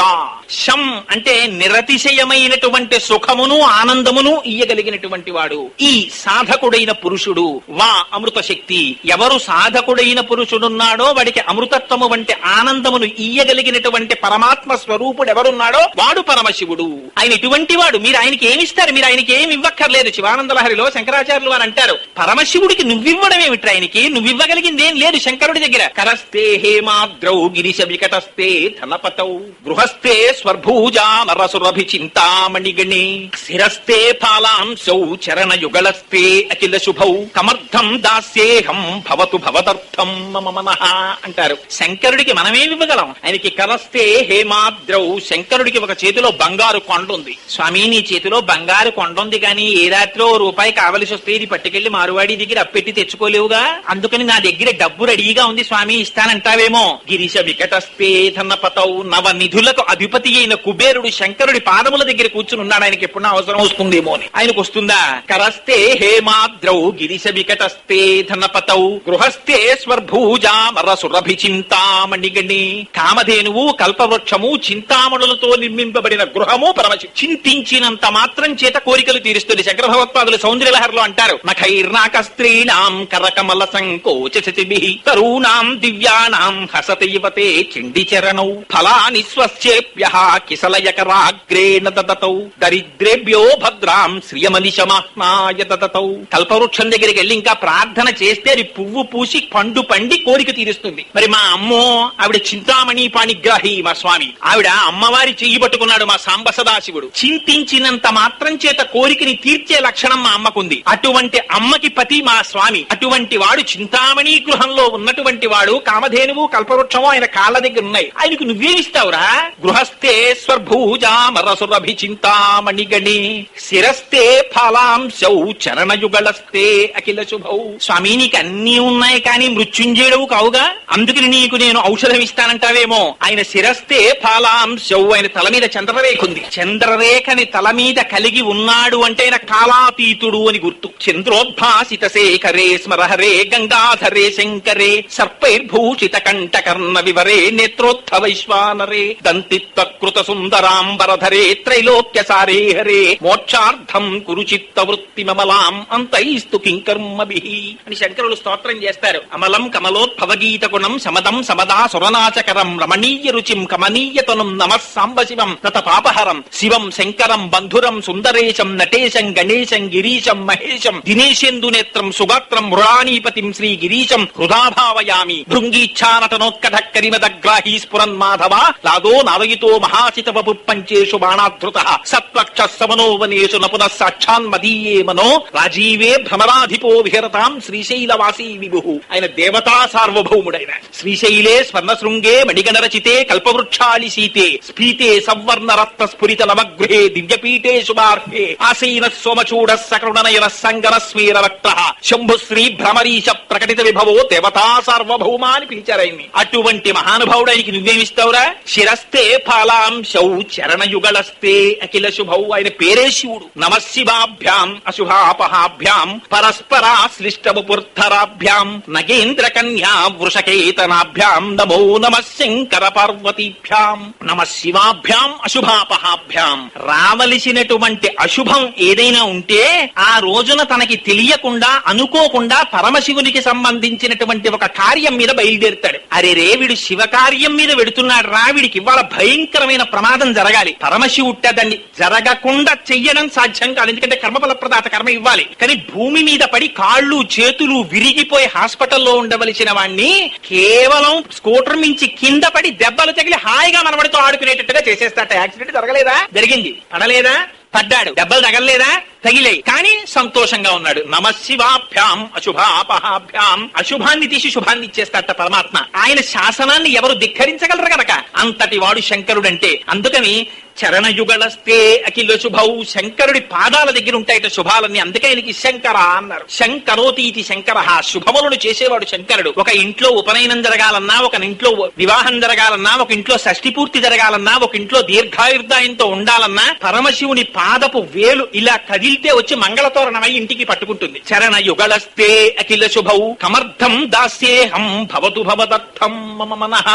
శం అంటే నిరతిశయమైనటువంటి సుఖమును ఆనందమును ఇయ్యగలిగినటువంటి వాడు. ఈ సాధకుడైన పురుషుడు. వా అమృత శక్తి. ఎవరు సాధకుడైన పురుషుడున్నాడో వాడికి అమృతత్వము వంటి ఆనందమును ఇయ్యగలిగినటువంటి పరమాత్మ స్వరూపుడు ఎవరున్నాడో వాడు పరమశివుడు. ఆయన ఎటువంటి వాడు. మీరు ఆయనకి ఏమిస్తారు? మీరు ఆయనకి ఏమి ఇవ్వక్కర్లేదు. శివానంద లహరిలో శంకరాచార్యులు వారు అంటారు పరమశివుడు పరమశివుడికి నువ్వివ్వడం ఏమిట్రా? ఆయనకి నువ్వివ్వగలిగింది ఏం లేదు శంకరుడి దగ్గర. కరస్తే హేమాద్రౌ గిరిశ వికటస్తే ధనపతౌ గృహస్థే స్వర్భూజా నరసురభి చింతామణిగణే శిరస్తే ఫాలాంశౌ చరణ యుగళస్తే అఖిల శుభౌ కమర్థం దాస్యేహం భవతు భవదర్థం మమ మనః అంటారు. శంకరుడికి మనమేమివ్వగలం? ఆయనకి కరస్తే హేమాద్రౌ, శంకరుడికి ఒక చేతిలో బంగారు కొండ ఉంది. స్వామి నీ చేతిలో బంగారు కొండ ఉంది కానీ ఏ రాత్రో రూపాయి కావలసి వస్తే ఇది పట్టుకెళ్లి మారువాడి దగ్గర అప్పెట్టి తెచ్చుకోలేవుగా, అందుకని నా దగ్గర డబ్బు రెడీగా ఉంది స్వామి ఇస్తానంటావేమో. గిరీశ వికటస్తే ధనపతౌ, నవ నిధులకు అధిపతి అయిన కుబేరుడు శంకరుడి పాదముల దగ్గర కూర్చుని ఉన్నాడు. ఆయనకి ఎప్పుడన్నా అవసరం వస్తుందేమో అని. ఆయనకు వస్తుందా? కరస్తే హేమాద్రౌ గిరీశ వికటస్తే ధనపతౌ గృహస్థే స్వర్భూజా మరసురభి చింతామణిగణి. కామధేనువు, కల్పవృక్షము, చింతామణులతో నిర్మింపబడిన గృహము పరమశివుడు. చింతించినంత మాత్రం చేత కోరికలు తీరుస్తుంది. శంకర భగవత్పాదులు సౌందర్యలహరిలో అంటారు, నఖైర్నాక స్త్రీణాం కరకమల సంకోచసిభిః తరూణాం దివ్యానాం హసతి యువతే చండి చరణౌ ఫలాని స్వస్యేప్యః కిసలయకరాగ్రేణ దదతౌ దరిద్రేభ్యో భద్రాం శ్రియమనిశమాహ్నాయ దదతౌ. కల్పవృక్షం దగ్గరికి వెళ్ళి ఇంకా ప్రార్థన చేస్తే అది పువ్వు పూసి పండు పండి కోరిక తీరుస్తుంది. మరి మా అమ్మో, ఆవిడ చింతామణి పాణిగ్రాహి మా స్వామి, ఆవిడ అమ్మవారి చెయ్యి పట్టుకున్నాడు మా సాంబ సదాశివుడు. చింతించినంత మాత్రం చేత కోరికని తీర్చే లక్షణం మా అమ్మకుంది. అటువంటి అమ్మకి పతి మా స్వామి. అటువంటి వాడు చింతామణి గృహంలో ఉన్నటువంటి వాడు. కామధేనువు, కల్పవృక్షము ఆయన కాళ్ళ దగ్గర ఉన్నాయి. ఆయనకు నువ్వేమిస్తావురా? గృహస్థే స్వర్భూజా మరసురభి చింతామణిగణి శిరస్తే ఫలాంశౌ చరణయుగళస్తే అఖిల శుభౌ. స్వామి నీకు అన్నీ ఉన్నాయి కానీ మృత్యుంజయుడవు కావుగా, అందుకని నీకు నేను ఔషధం ఇస్తానంటావేమో. ఆయన శిరస్తే ఫలాంశౌ, ఆయన తల మీద చంద్రరేఖ ఉంది. చంద్రరేఖని తల మీద కలిగి ఉన్నాడు అంటే ఆయన కాలాతీతుడు అని గుర్తు. చంద్రోద్భాసిత శేఖరే స్మరహరే గంగాధరే శంకరే సర్పైర్భూషిత కంఠకర్ణ వివరే నేత్రోత్థ వైశ్వానరే దంతిత్వకృత సుందరాంబరధరే త్రైలోక్య సారే హరే మోక్షార్థం కురు చిత్త వృత్తి మమలాం అంతైస్తు కింకర్మభిః అని శంకరులు స్తోత్రం చేస్తారు. అమలం కమలోద్భవగీత గుణం సమదం సమదా సురనాచకరం రమణీయ రుచిం కమనీయతనం నమః సాంబ శివం తత పాపహరం శివం శంకరం బంధురం సుందరేశం నటేశం గణేశం గిరీశం మహేశం దినేశేందు నేత్రం సుగాత్రం మృణానీపతిం శ్రీ గిరీశం హృదాభావయామి భృంగీచ్ఛానటనోత్కట కరిమదగ్రాహీ స్ఫురన్ మాధవ లాదో నాదయితో మహాసిత వపు పంచేషు బాణాధృత సత్వక్ష సమనోవనేషు నపున సాక్షాన్ మదీయే మనో రాజీవే భ్రమరాధిపో విహరతాం శ్రీశైలవాసీ విభు. ఆయన దేవతా సార్వభౌముడైన శ్రీశైలే స్వర్ణశృంగే మణిగణరచితే కల్పవృక్షాళి సీతే స్ఫీతే సవర్ణ రత్న స్ఫురిత నవగృహే దివ్యపీఠే శుభార్హే ఆసీన సోమచూడ సకరుణనయన సంగన స్వీర వక్త శంభుశ్రీ భ్రమరీశ ప్రకటిత విభవో దేవతా సార్వభౌమ అని పిలిచారు ఆయన్ని. అటువంటి మహానుభావుడు ఆయనకి నువ్వేమిస్తావురా? శిరస్తే ఫలాంశౌ చరణయుగళస్తే అఖిల శుభౌ. ఆయన పేరే శివుడు. నమశివాభ్యాం అశుభాపహాభ్యాం పరస్పరాశ్లిష్టముపుర్ధరాభ్యాం నగేంద్ర కన్యా వృషకేతనాభ్యాం నమో నమః శంకర పార్వతీభ్యాం. నమశివాభ్యాం అశుభాపహాభ్యాం. రావలసినటువంటి అశుభం ఏదైనా ఉంటే ఆ రోజున తనకి తెలియకుండా అనుకోకుండా పరమశివునికి సంబంధించినటువంటి ఒక కార్యం మీద బయలుదేరుతాడు. అరే రే వీడు శివ కార్యం మీద వెడుతున్నాడు రా, వీడికి ఇవాళ భయంకరమైన ప్రమాదం జరగాలి. పరమశివుట్ట దాన్ని జరగకుండా చెయ్యడం సాధ్యం కాదు, ఎందుకంటే కర్మఫల ప్రదాత కర్మ ఇవ్వాలి. కానీ భూమి మీద పడి కాళ్ళు చేతులు విరిగిపోయి హాస్పిటల్లో ఉండవలసిన వాణ్ణి కేవలం స్కూటర్ మించి కింద పడి దెబ్బలు తగిలి హాయిగా మనవడితో ఆడుకునేటట్టుగా చేసేస్తాట. యాక్సిడెంట్ జరగలేదా? జరిగింది. పడలేదా? పడ్డాడు. దెబ్బలు తగలలేదా? తగిలే. కానీ సంతోషంగా ఉన్నాడు. నమశివాభ్యాం అశుభాపహాభ్యాం. అశుభాన్ని తీసి శుభాన్ని ఇచ్చేస్తాట పరమాత్మ. ఆయన శాసనాన్ని ఎవరు ధిక్కరించగలరు గనక అంతటి వాడు శంకరుడంటే. అందుకని చరణయుగళస్తే అఖిల శుభౌ. శంకరుడి పాదాల దగ్గర ఉంటాయట శుభాలన్నీ. అందుకే ఆయనకి శంకర అన్నారు. శంకరోతీతి శంకర, శుభములను చేసేవాడు శంకరుడు. ఒక ఇంట్లో ఉపనయనం జరగాలన్నా, ఒక ఇంట్లో వివాహం జరగాలన్నా, ఒక ఇంట్లో షష్ఠి పూర్తి జరగాలన్నా, ఒక ఇంట్లో దీర్ఘాయుర్దాయంతో ఉండాలన్నా పరమశివుని పాదపు వేలు ఇలా కదిలితే వచ్చి మంగళతోరణమై ఇంటికి పట్టుకుంటుంది. చరణయుగళస్తే అఖిల శుభౌ కమర్థం దాస్యేహం భవతు భవదర్థం మమ మనః.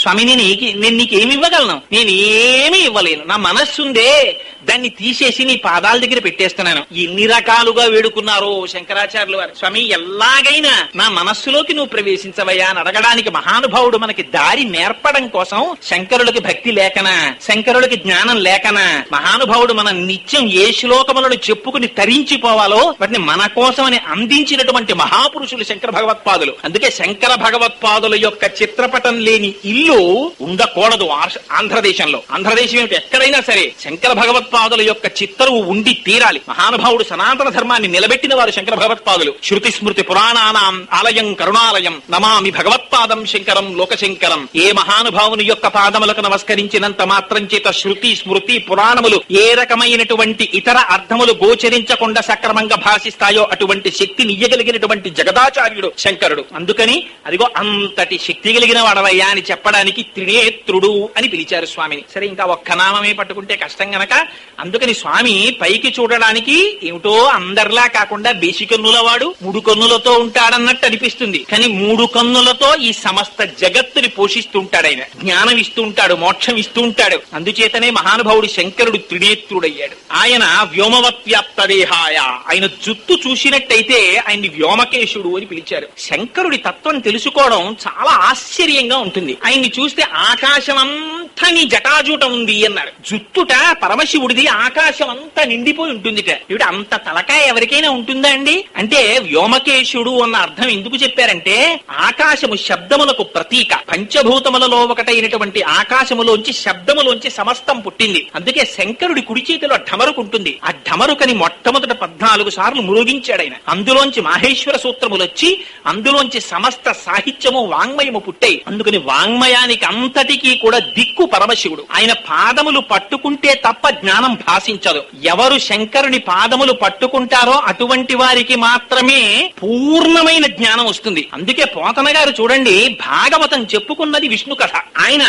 స్వామి నేను నీకేమి ఇవ్వగలను? నేనేమీ ఇవ్వలేను. నా మనస్సుందే దాన్ని తీసేసి నీ పాదాల దగ్గర పెట్టేస్తున్నాను. ఎన్ని రకాలుగా వేడుకున్నారో శంకరాచార్యులు వారు. స్వామి ఎలాగైనా నా మనస్సులోకి నువ్వు ప్రవేశించవయ్యా అని అడగడానికి మహానుభావుడు మనకి దారి నేర్పడం కోసం శంకరులకి భక్తి లేకనా, శంకరులకి జ్ఞానం లేకనా, మహానుభావుడు మన నిత్యం ఏ శ్లోకములను చెప్పుకుని తరించిపోవాలో వాటిని మన కోసమని అందించినటువంటి మహాపురుషులు శంకర భగవత్పాదులు. అందుకే శంకర భగవత్పాదుల యొక్క చిత్రపటం లేని ఇల్లు ఉండకూడదు ఆంధ్రదేశంలో. ఆంధ్రదేశం ఏమిటి, ఎక్కడైనా సరే శంకర భగవత్పాదుల యొక్క చిత్తరువు ఉండి తీరాలి. మహానుభావుడు సనాతన ధర్మాన్ని నిలబెట్టిన వారు శంకర భగవత్పాదులు. శృతి స్మృతి పురాణానాం ఆలయం కరుణాలయం నమామి భగవత్పాదం శంకరం లోకశంకరం. ఏ మహానుభావుని యొక్క పాదములకు నమస్కరించినంత మాత్రం చేత శృతి స్మృతి పురాణములు ఏ రకమైనటువంటి ఇతర అర్థములు గోచరించకుండా సక్రమంగా భాషిస్తాయో అటువంటి శక్తి నియ్యగలిగినటువంటి జగదాచార్యుడు శంకరుడు. అందుకని అదిగో అంతటి శక్తి కలిగిన వాడవయ్యా అని చెప్పడానికి త్రినేత్రుడు అని పిలిచారు స్వామిని. సరే, ఇంకా ఒక్క నామమే పట్టుకుంటే కష్టం గనక అందుకని స్వామి పైకి చూడడానికి ఏమిటో అందరిలా కాకుండా బేసి కన్నుల వాడు 3 కన్నులతో ఉంటాడన్నట్టు అనిపిస్తుంది. కానీ 3 కన్నులతో ఈ సమస్త జగత్తుని పోషిస్తుంటాడు. ఆయన జ్ఞానం ఇస్తూ ఉంటాడు, మోక్షం ఇస్తూ ఉంటాడు. అందుచేతనే మహానుభావుడు శంకరుడు త్రినేత్రుడయ్యాడు. ఆయన వ్యోమవత్వ్యాప్త దేహాయ, ఆయన జుత్తు చూసినట్టయితే ఆయన్ని వ్యోమకేశుడు అని పిలిచారు. శంకరుడి తత్వం తెలుసుకోవడం చాలా ఆశ్చర్యంగా ఉంటుంది. ఆయన్ని చూస్తే ఆకాశం అంతా నీ జటాజూట ఉంది అన్నారు. జుత్తుట పరమశివుడిది ఆకాశం అంతా నిండిపోయి ఉంటుందిట. ఇవిడ అంత తలకాయ ఎవరికైనా ఉంటుందా అండి అంటే వ్యోమకేశుడు అన్న అర్థం ఎందుకు చెప్పారంటే ఆకాశము శబ్దములకు ప్రతీక. పంచభూతములలో ఒకటైనటువంటి ఆకాశములోంచి శబ్దములోంచి సమస్తం పుట్టింది. అందుకే శంకరుడి కుడి చేతిలో ఢమరుకుంటుంది. ఆ ఢమరుకని మొట్టమొదట 14 సార్లు మురుగించాడు ఆయన. అందులోంచి మాహేశ్వర సూత్రములు వచ్చి అందులోంచి సమస్త సాహిత్యము వాంగ్మయము పుట్టాయి. అందుకని వాంగ్మయానికి అంతటికీ కూడా దిక్కు పరమశివుడు. ఆయన పాదములు పట్టుకుంటే తప్ప జ్ఞానం భాషించదు. ఎవరు శంకరుని పాదములు పట్టుకుంటారో అటువంటి వారికి మాత్రమే పూర్ణమైన జ్ఞానం వస్తుంది. అందుకే పోతన గారు చూడండి, భాగవతం చెప్పుకున్నది విష్ణు కథ. ఆయన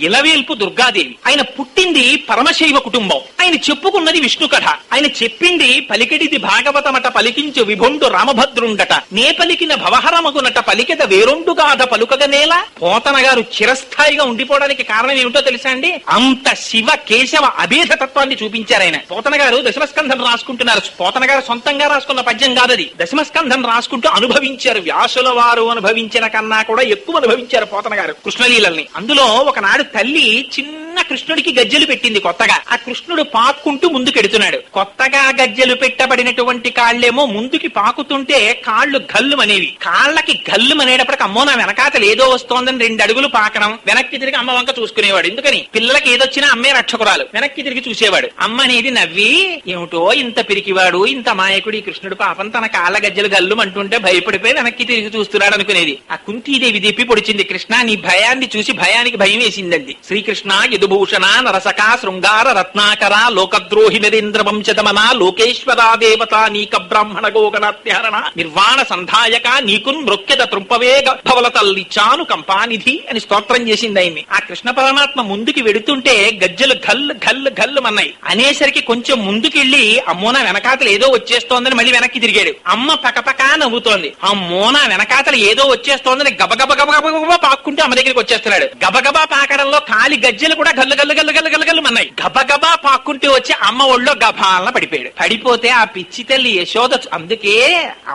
ఇలవేల్పు దుర్గాదేవి. ఆయన పుట్టింది పరమశైవ కుటుంబం. ఆయన చెప్పుకున్నది విష్ణు కథ. ఆయన చెప్పింది పలికిడిది భాగవతమట పలికించు విభుండు రామభద్రుండట నే పలికిన భవహరమగునట పలికెద వేరొండుగాథ పలుకగనేల. పోతన గారు చిరస్థాయిగా ఉండిపోవడానికి కారణం ఏమిటో తెలుసా అండి? అంత శివ కేశవ అభేద తత్వాన్ని చూపించారు ఆయన. పోతన గారు దశమస్కంధం రాసుకుంటున్నారు. పోతన గారు సొంతంగా రాసుకున్న పద్యం కాదది. దశమస్కంధం రాసుకుంటూ అనుభవించారు. వ్యాసుల వారు అనుభవించిన కన్నా కూడా ఎక్కువ అనుభవించారు పోతన గారు కృష్ణలీలల్ని. అందులో ఒకనాడు తల్లి చిన్న కృష్ణుడికి గజ్జెలు పెట్టింది కొత్తగా. ఆ కృష్ణుడు పాక్కుంటూ ముందుకెడుతున్నాడు. కొత్తగా గజ్జెలు పెట్టబడినటువంటి కాళ్ళేమో ముందుకి పాకుతుంటే కాళ్ళు గల్లు అనేవి. కాళ్ళకి గల్లు అనేటప్పటికి అమ్మో నా వెనకాతలు ఏదో వస్తోందని 2 అడుగులు పాకడం, వెనక్కి తిరిగి అమ్మ వంక చూసుకునేవాడు. ఎందుకని పిల్లలకి ఏదొచ్చినా అమ్మే రక్షకురాలు. వెనక్కి తిరిగి చూసేవాడు. అమ్మ అనేది నవ్వి ఏమిటో ఇంత పిరికివాడు ఇంత మాయకుడు ఈ కృష్ణుడు పాపం తన కాళ్ళ గజ్జలు గల్లు అంటుంటే భయపడిపోయి వెనక్కి తిరిగి చూస్తున్నాడు అనుకునేది. ఆ కుంతీదేవి దిప్పి పొడిచింది. కృష్ణ నీ భయాన్ని చూసి భయానికి భయం వేసిందండి. శ్రీకృష్ణ యదుభూషణ నరసక శృంగార రత్నాకర లోకద్రోహి నరేంద్ర వంశదమన లోకేశ్వరా దేవత నీక బ్రాహ్మణ గోగణాత్యహరణ నిర్వాణ సంధాయక నీకున్ మృక్యద త్రుంపవే భవలతల్లిచ్చాను కంపానిధి అని స్తోత్రం చేసింది ఆయన్ని. ఆ కృష్ణ పరమాత్మ ముందుకి వెడుతుంటే గజ్జలు గల్లు గల్లు గల్లు అన్నాయి. అనేసరికి కొంచెం ముందుకెళ్లి అమ్మోనా వెనకాతలు ఏదో వచ్చేస్తోందని మళ్ళీ వెనక్కి తిరిగాడు. అమ్మ పకపకా నవ్వుతోంది. అమ్మోనా వెనకాతలు ఏదో వచ్చేస్తోందని గబగబ గబగబ పాక్కుంటూ అమ్మ దగ్గరికి వచ్చేస్తున్నాడు. గబగబా పాకడంలో కాలి గజ్జలు కూడా గల్లు గల్లు గల్లు గల్లు గల్లు గల్లు అన్నాయి. గబగబా పాక్కుంటూ వచ్చి అమ్మ ఒళ్ళో గభాలన పడిపోయాడు. పడిపోతే ఆ పిచ్చి తల్లి యశోద, అందుకే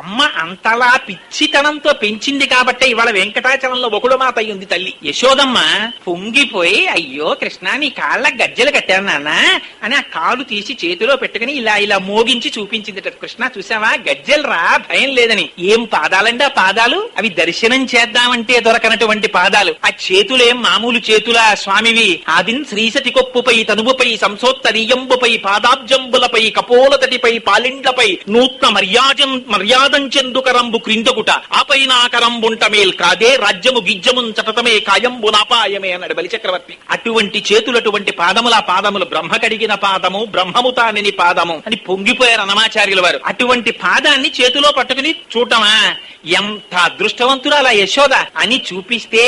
అమ్మ అంతలా పిచ్చితనంతో పెంచింది కాబట్టి ఇవాళ వెంకటాచలంలో ఒకడు మాత అయ్యింది తల్లి. యశోదమ్మ పొంగిపోయి అయ్యో కృష్ణ నీ కాళ్ళ గజ్జలు కట్టాను నాన్న అని ఆ కాలు తీసి చేతిలో పెట్టుకుని ఇలా ఇలా మోగించి చూపించింది. కృష్ణ చూసావా గజ్జలు రా భయం లేదని. ఏం పాదాలండి ఆ పాదాలు? అవి దర్శనం చేద్దామంటే దొరకనటువంటి పాదాలు. ఆ చేతులేం మామూలు చేతులా స్వామివి. ఆదిన్ శ్రీసతి కొప్పుపై తనువుపై సంసోత్తరీయంబుపై పాదాబ్జంబులపై కపోలతటిపై పాలిండ్లపై నూత్న మర్యాదంచెందుకరంబు క్రిందకుట ఆపై నాకరంబుంటమేల్ కాదే రాజ్యము గిజ్జమున్ చటతమే కాయంబు నాపాయమే అన్నాడు బలిచక్రవర్తి. అటువంటి చేతులు అటువంటి పాదముల పాదములు బ్రహ్మ కడిగిన పాదము బ్రహ్మము తానిని పాదము అని పొంగిపోయారు అన్నమాచార్యుల వారు. అటువంటి పాదాన్ని చేతిలో పట్టుకుని చూడటమా ఎంత అదృష్టవంతురాలా యశోద అని చూపిస్తే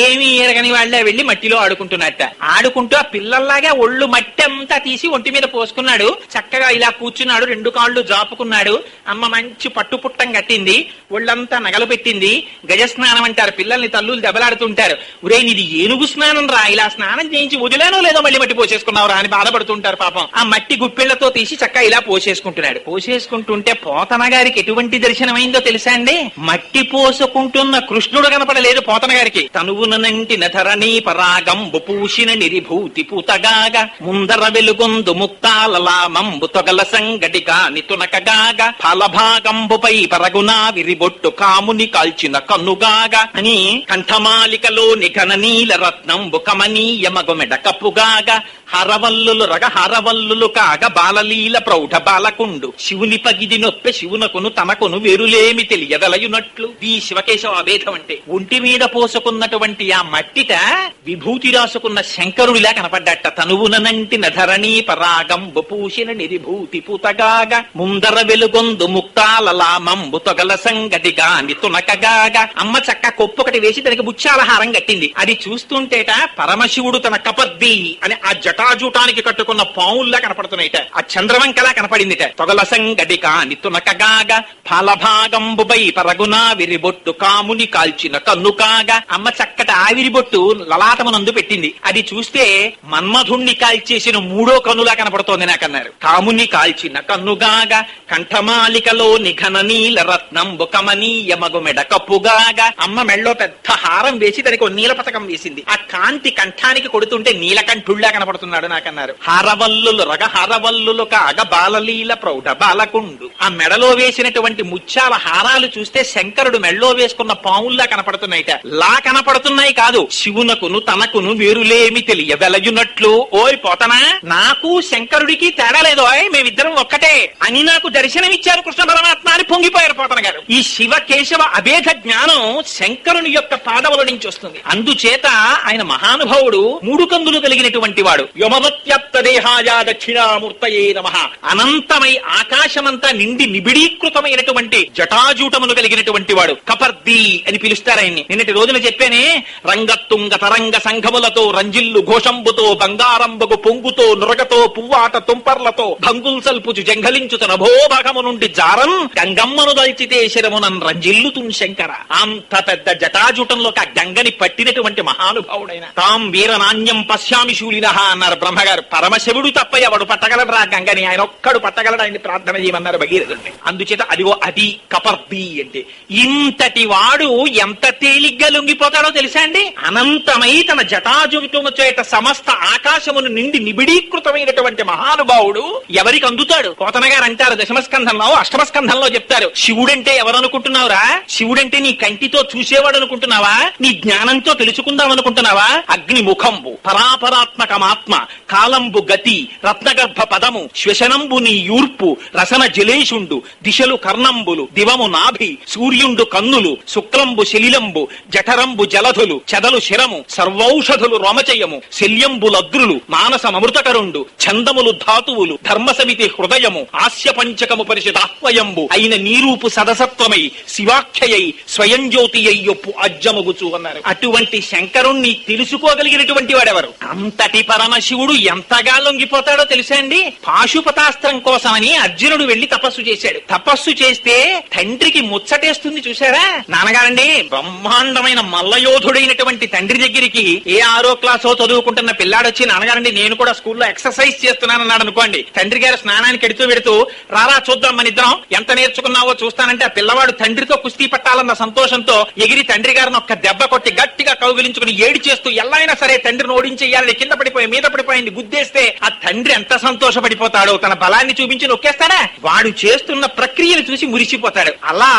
ఏమీ ఎరగని వాళ్ళే వెళ్లి మట్టిలో ఆడుకున్నారు. ఆడుకుంటున్నట్ట. ఆడుకుంటూ ఆ పిల్లల్లాగా ఒళ్ళు మట్టి అంతా తీసి ఒంటి మీద పోసుకున్నాడు. చక్కగా ఇలా కూర్చున్నాడు, 2 కాళ్ళు జాపుకున్నాడు. అమ్మ మంచి పట్టుపుట్టం కట్టింది, ఒళ్ళంతా నగలు పెట్టింది. గజస్నానం అంటారు, పిల్లల్ని తల్లులు దెబ్బలాడుతుంటారు. ఒరే నీది ఏనుగు స్నానం రా, ఇలా స్నానం చేయించి వదిలేనో లేదో మళ్ళీ మట్టి పోసేసుకున్నావురా అని బాధపడుతుంటారు పాపం. ఆ మట్టి గుప్పిళ్లతో తీసి చక్కగా ఇలా పోసేసుకుంటున్నాడు. పోసేసుకుంటుంటే పోతన గారికి ఎటువంటి దర్శనమైందో తెలుసా అండి? మట్టి పోసుకుంటున్న కృష్ణుడు కనపడలేదు పోతన గారికి. తనువునంటి నధరణీ పరాగంబు పూసిన నిరిభూతి పూతగాగా ముందర వెలుగొందు ముక్తాలలామంబు తొగల సంగటిగా నితునకగాగా ఫలభాగంబుపై పరగునా విరిబొట్టు కాముని కాల్చిన కన్నుగాగా అని కంఠమాలికలో నిఘన నీల రత్నంబు కమనీయ మగుమెడ కప్పుగాగా హరవల్లులు రగ హరవల్లులు కాగ బాలలీల ప్రౌఢ బాలకుండు శివుని పగిది నొప్పె శివునకును తనకును వేరులేమి తెలియదలయునట్లు. ఈ శివకేశవ అభేదం అంటే ఒంటి మీద పోసుకున్నటువంటి ఆ మట్టిట విభూతి రాసుకున్న శంకరుడిలా కనపడ్డట. తనువునంటి నధరణీ పరాగం పూసిన నిరిభూతి పూతగాగా ముందర వెలుగొందు ముక్తాలలామంబు తొగల సంగటిగా నితునకగాగా. అమ్మ చక్క కొప్పొకటి వేసి దానికి బుచ్చాలహారం కట్టింది. అది చూస్తుంటేట పరమశివుడు తన కపద్ది అని ఆ జటాజూటానికి కట్టుకున్న పావుల్లా కనపడుతున్నాయిట. ఆ చంద్రవంకలా కనపడిందిట. తొగల సంగటిగా నితునకగాగా ఫలభాగంబుపై పరగునా విరిబొట్టు కాముని కాల్చిన కన్నుకాగా. అమ్మ చక్కటి ఆవిరిబొట్టు లలాటమునందు పెట్టింది. అది చూస్తే మన్మధుణ్ణి కాల్చేసిన 3వ కన్నులా కనపడుతోంది నాకన్నారు. కాముని కాల్చిన కన్నుగాగా కంఠమాలికలో నిఘన నీల రత్నంబు కమనీయ మగుమెడ కప్పుగాగా. అమ్మ మెళ్ళో పెద్ద హారం వేసి దానికి ఒక నీల పతకం వేసింది. ఆ కాంతి కంఠానికి కొడుతుంటే నీలకంఠుళ్లా కనపడుతున్నాడు నాకన్నారు. హారవల్లులు రగ హారవల్లులు కాగ బాలలీల ప్రౌఢ బాలకుండు. ఆ మెడలో వేసినటువంటి ముత్యాల హారాలు చూస్తే శంకరుడు మెడలో వేసుకున్న పావుల్లా కనపడుతున్నాయిట. లా కనపడుతున్నాయి కాదు, శివునకును తనకును వేరులేమి తెలియ వెలయునట్లు. ఓయ్ పోతనా, నాకు శంకరుడికి తేడా లేదు, మేమిద్దరం ఒక్కటే అని నాకు దర్శనమిచ్చారు కృష్ణ పరమాత్మ అని పొంగిపోయారు పోతన గారు. ఈ శివ కేశవ అభేద జ్ఞానం శంకరుని యొక్క పాదముల నుంచి వస్తుంది. అందుచేత ఆయన మహానుభావుడు 3 కందులు కలిగినటువంటి వాడు. వ్యోమవత్యప్త దేహాయ దక్షిణామూర్తయే నమః. అనంతమై ఆకాశమంతా నిండి నిబిడీకృతమైనటువంటి జటాజూటమును కలిగినటువంటి వాడు. కపర్ది అని పిలుస్తారు ఆయన్ని. నిన్నటి రోజున చెప్పానే, రంగత్తుంగ తరంగ సంఘములతో రంజిల్లు ఘోషంబుతో బంగారంబగు పొంగుతో నురగతో పువ్వాట తుంపర్లతో భంగుల్ సల్పుచు జంఘలించుత నభోభాగము నుండి జారం గంగమ్మను దల్చితే శరమునన్ రంజిల్లుతున్ శంకర. అంత పెద్ద జటాజూటంలో ఆ గంగని పట్టినటువంటి మహానుభావుడైన. తాం వీరనాణ్యం పశ్యామి శూలినః అన్నారు బ్రహ్మగారు. పరమశివుడు తప్ప ఎవడు పట్టగలడు రా గంగని, ఆయన ఒక్కడు పట్టగలడు, ఆయన్ని ప్రార్థన చేయమన్నారు భగీరథుడిని. అందుచేత అదిగో అది కపర్ది అంటే. ఇంతటి వాడు ఎంత తేలిగ్గా లొంగిపోతాడో తెలుసా అండి? అనంతమై తన జటాజుటము చేత సమస్త ఆకాశమును నిండి నిబిడీకృతమైనటువంటి మహానుభావుడు ఎవరికి అందుతాడు? పోతన గారు అంటారు దశమస్కంధంలో, అష్టమస్కంధంలో చెప్తారు. శివుడంటే ఎవరనుకుంటున్నావురా? శివుడంటే నీ కంటితో చూసేవాడు అనుకుంటున్నావా? నీ జ్ఞానంతో తెలుసుకుందాం అనుకుంటున్నావా? అగ్ని ముఖంబు పరాపరాత్మకమాత్మ కాలంబు గతి రత్నగర్భ పదము శ్వశనంబు నీ యూర్పు రసన జలేషుండు దిశలు కర్ణంబులు దివము నాభి సూర్యుండు కన్నులు శుక్లంబు శలిలంబు జఠరంబు జలధులు చెదలు శిరము సర్వౌషధులు రోమచయము శల్యంబులద్రులు మానసమృతకరుండు ఛందములు ధాతువులు ధర్మసమితి హృదయము ఆస్య పంచకము పరిషదాహ్వయంబు అయిన నీరూపు సదసత్వమై శివాఖ్యయై స్వయం జ్యోతి అయ్యొప్పు అజ్జమగుచు అన్నారు. అటువంటి శంకరుణ్ణి తెలుసుకోగలిగినటువంటి వాడెవరు? అంతటి పరమశివుడు ఎంతగా లొంగిపోతాడో తెలుసా అండి? పాశుపతాస్త్రం కోసమని అర్జునుడు వెళ్లి తపస్సు చేశాడు. తపస్సు చేస్తే తండ్రికి ముచ్చటేస్తుంది చూసారా? నాన్నగారండి, బ్రహ్మాండమైన మల్లయోధుడైనటువంటి తండ్రి దగ్గరికి ఏ 6వ క్లాసో చదువుకుంటున్న పిల్లాడొచ్చి, నాన్నగారండి నేను కూడా స్కూల్లో ఎక్సర్సైజ్ చేస్తున్నానన్నాడు అనుకోండి. తండ్రి గారు స్నానానికి ఎడుతూ పెడుతూ, రారా చూద్దాం మన ఇద్దరం ఎంత నేర్చుకున్నావో చూస్తానంటే ఆ పిల్లవాడు తండ్రితో కుస్తీ పట్టాలన్న సంతోషంతో ఎగిరి తండ్రి గారిని ఒక్క దెబ్బ కొట్టి గట్టిగా కౌగిలించుకుని ఏడి చేస్తూ ఎల్లైనా సరే తండ్రిని ఓడించేయాలని కింద పడిపోయి మీద పడిపోయింది గుద్దేస్తే ఆ తండ్రి ఎంత సంతోషపడిపోతాడో, తన బలాన్ని చూపించి నొక్కేస్తాడా? వాడు చేస్తున్న ప్రక్రియను చూసి మురిసిపోతాడు. అలా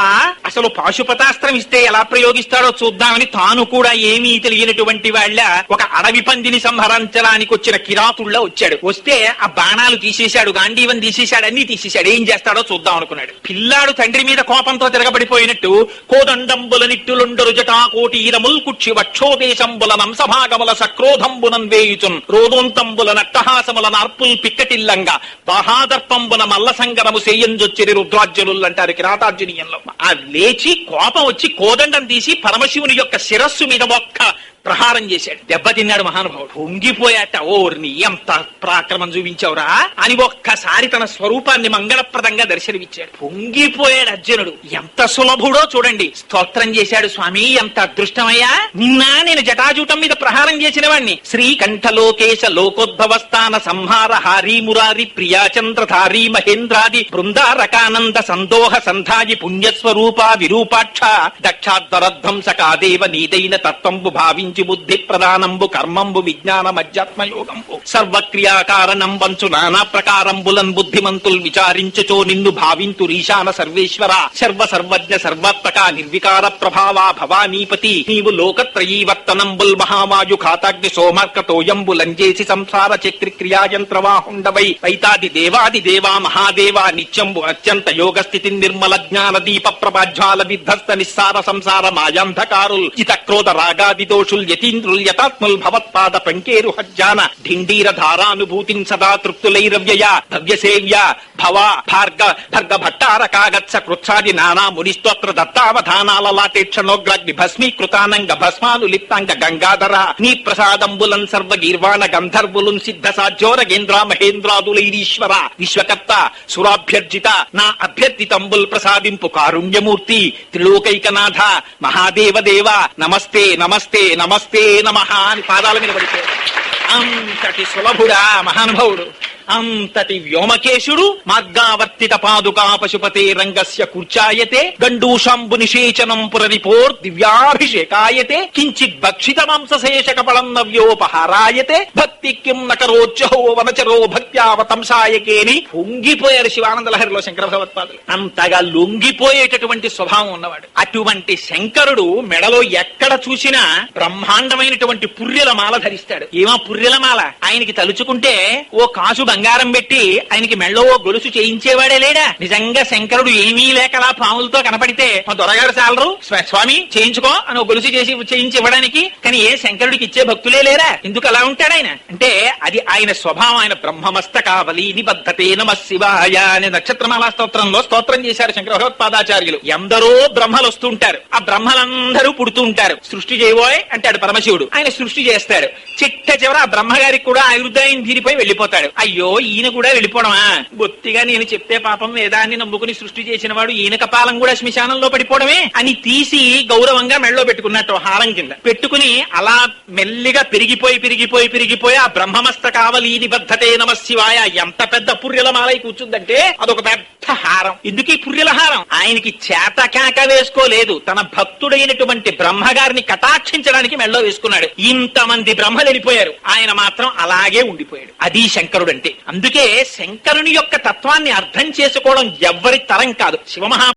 అసలు పాశుపతాస్త్రం ఇస్తే ఎలా ప్రయోగిస్తాడో చూద్దామని తాను కూడా ఏమీ తెలియనటువంటి వాళ్ళ ఒక అడవి పందిని సంహరించడానికి వచ్చిన కిరాతుళ్ళ వచ్చాడు. వస్తే ఆ బాణాలు తీసేశాడు, గాంధీవం తీసేశాడు, అన్ని తీసేశాడు. ఏం చేస్తాడో చూద్దాం అనుకున్నాడు. పిల్లాడు తండ్రి మీద కోపంతో తిరగబడిపోయినట్టు కోదండంబుల నిట్టులుండరు జటాకోటీరముల్ కుక్షి వక్షోదేశంబుల నంసభాగముల సక్రోధంబునం వేయుచున్ రోదోంతంబుల నట్టహాసముల నార్పుల్ పిక్కటిల్లంగా బాహాదర్పంబున మల్ల సంగరము సేయంజొచ్చిరి రుద్రాజ్యులు అంటారు కిరాతార్జునీయంలో. ఆ లేచి కోపం వచ్చి కోదండం తీసి పరమశివుని యొక్క శిరస్సు మీద ఒక్క ప్రహారం చేశాడు. దెబ్బతిన్నాడు మహానుభావుడు. పొంగిపోయాట. ఓర్ని ఎంత పరాక్రమం చూపించావురా అని ఒక్కసారి తన స్వరూపాన్ని మంగళప్రదంగా దర్శనమిచ్చాడు. పొంగిపోయాడు అర్జునుడు. ఎంత సులభుడో చూడండి. స్తోత్రం చేశాడు. స్వామి ఎంత అదృష్టమయ్యా, నిన్న నేను జటాజూటం మీద ప్రహారం చేసిన వాణ్ణి. శ్రీకంఠలోకేశ లోకోద్భవస్థాన సంహార హారీ మురారి ప్రియాచంద్రధారీ మహేంద్రాది బృందారకానంద సందోహ సంధాయి పుణ్యస్వరూప విరూపాక్ష దక్షాధ్వరధ్వంసకాదేవ నీదైన తత్వంబు భావించి బుద్ధి ప్రధానంబు కర్మంబు విజ్ఞాన మధ్యాత్మయోగంబు సర్వక్రియాకారణం వంచు నానా ప్రకారంబులన్ బుద్ధిమంతుల్ విచారించుచో నిన్ను భావింతురీశాన సర్వేశ్వర సర్వసర్వజ్ఞ సర్వాత్మక నిర్వికార ప్రభావా భవానీపతి నీవు లోకత్రయీవర్తనంబుల్ మహావాయు ఖాతాగ్ని సోమర్కతోయంబులంజేసి సంసార చక్రి క్రియాయంత్రవాహుండవై వైతాది దేవాది దేవా మహాదేవా నిత్యంబు అత్యంత యోగ స్థితి నిర్మల జ్ఞాన దీప ప్రభాజ్వాల విధ్వస్త నిస్సార సంసార మాయాంధకారుల్ జిత క్రోధ రాగాది దోషుల్ యతీంద్రుల్ యతాత్ముల్ భవత్పాద పంకేరు హజ్జాన ఢిండీర ధారానుభూతిన్ సదా తృప్తులైరవ్యయ భవ్యసేవ్య భవ భార్గ భర్గ భట్టారకాగత్స కృత్సాది నానా మునిస్తోత్ర దత్తావధానాల లాటేక్షణోగ్రాగ్ని భస్మీకృతానంగ భస్మాను లిప్తాంగ గంగాధర నీ ప్రసాదంబులన్ సర్వ గీర్వాణ గంధర్వులున్ సిద్ధ సాధ్యోరగేంద్ర మహేంద్రాదులైరీశ్వర విశ్వకర్త సురాభ్యర్జిత నా అభ్యర్థితంబుల్ ప్రసాదింపు కారుణ్యమూర్తి త్రిలోకైకనాథ మహాదేవ దేవ నమస్తే నమస్తే నమస్తే నమః అని పాదాల మీద పడిపోయాడు. అంతటి సులభుడా మహానుభావుడు, అంతటి వ్యోమకేశుడు. మార్గావర్తిత పాదుకా పశుపతే రంగస్య కూర్చాయతే గండూషంబు నిషేచనం పురరిపోర్ దివ్యాభిషేకాయతే కించిత్ భక్షిత మాంసశేష కపళం నవ్యోపహారాయతే భక్తి కిం నకరోచ్చహో వనచరో భక్త్యావతంసాయకేని పొంగిపోయారు శివానంద లహరిలో శంకర భగవత్పాదులు. అంతగా లొంగిపోయేటటువంటి స్వభావం ఉన్నవాడు. అటువంటి శంకరుడు మెడలో ఎక్కడ చూసినా బ్రహ్మాండమైనటువంటి పుర్రెల మాల ధరిస్తాడు. ఏమా పుర్రెల మాల? ఆయనకి తలుచుకుంటే ఓ కాసు బంగారం పెట్టి ఆయనకి మెళ్ళో గొలుసు చేయించేవాడే లేడా? నిజంగా శంకరుడు ఏమీ లేకలా పాములతో కనపడితే మా దొరగారు చాలరు స్వామి చేయించుకో అని ఒక గొలుసు చేయించి ఇవ్వడానికి. కానీ ఏ శంకరుడికి ఇచ్చే భక్తులే లేరా? ఎందుకు అలా ఉంటాడు ఆయన అంటే అది ఆయన స్వభావం. ఆయన బ్రహ్మమస్తకావలి నిబద్ధతే నమ శివాయ అనే నక్షత్రమాలా స్తోత్రంలో స్తోత్రం చేశారు శంకర భగవత్పాదాచార్యులు. ఎందరో బ్రహ్మలు వస్తుంటారు. ఆ బ్రహ్మలందరూ పుడుతూ ఉంటారు. సృష్టి చేయబోయ్ అంటాడు పరమశివుడు. ఆయన సృష్టి చేస్తాడు. చిట్ట చివర ఆ బ్రహ్మగారికి కూడా ఆయుర్దాయం తీరిపోయి వెళ్లిపోతాడు. అయ్యో ఈయన కూడా వెళ్ళిపోవడమా? బొత్తిగా నేను చెప్తే పాపం వేదాన్ని నమ్ముకుని సృష్టి చేసిన వాడు ఈయన కపాలం కూడా శ్మశానంలో పడిపోవడమే అని తీసి గౌరవంగా మెళ్ళలో పెట్టుకున్నట్టు హారం కింద పెట్టుకుని అలా మెల్లిగా పెరిగిపోయి ఆ బ్రహ్మమస్తకావలి నిబద్ధతే నమ శివాయ ఎంత పెద్ద పుర్రెల మాలై కూర్చుందంటే అదొక పెద్ద హారం. ఎందుకు ఈ పుర్రెల హారం? ఆయనకి చేతకాక వేసుకోలేదు. తన భక్తుడైనటువంటి బ్రహ్మగారిని కటాక్షించడానికి మెళ్ళలో వేసుకున్నాడు. ఇంతమంది బ్రహ్మలు వెళ్ళిపోయారు, ఆయన మాత్రం అలాగే ఉండిపోయాడు. అది శంకరుడు అంటే. అందుకే శంకరుని యొక్క తత్వాన్ని అర్థం చేసుకోవడం ఎవ్వరి తరం కాదు. శివమహా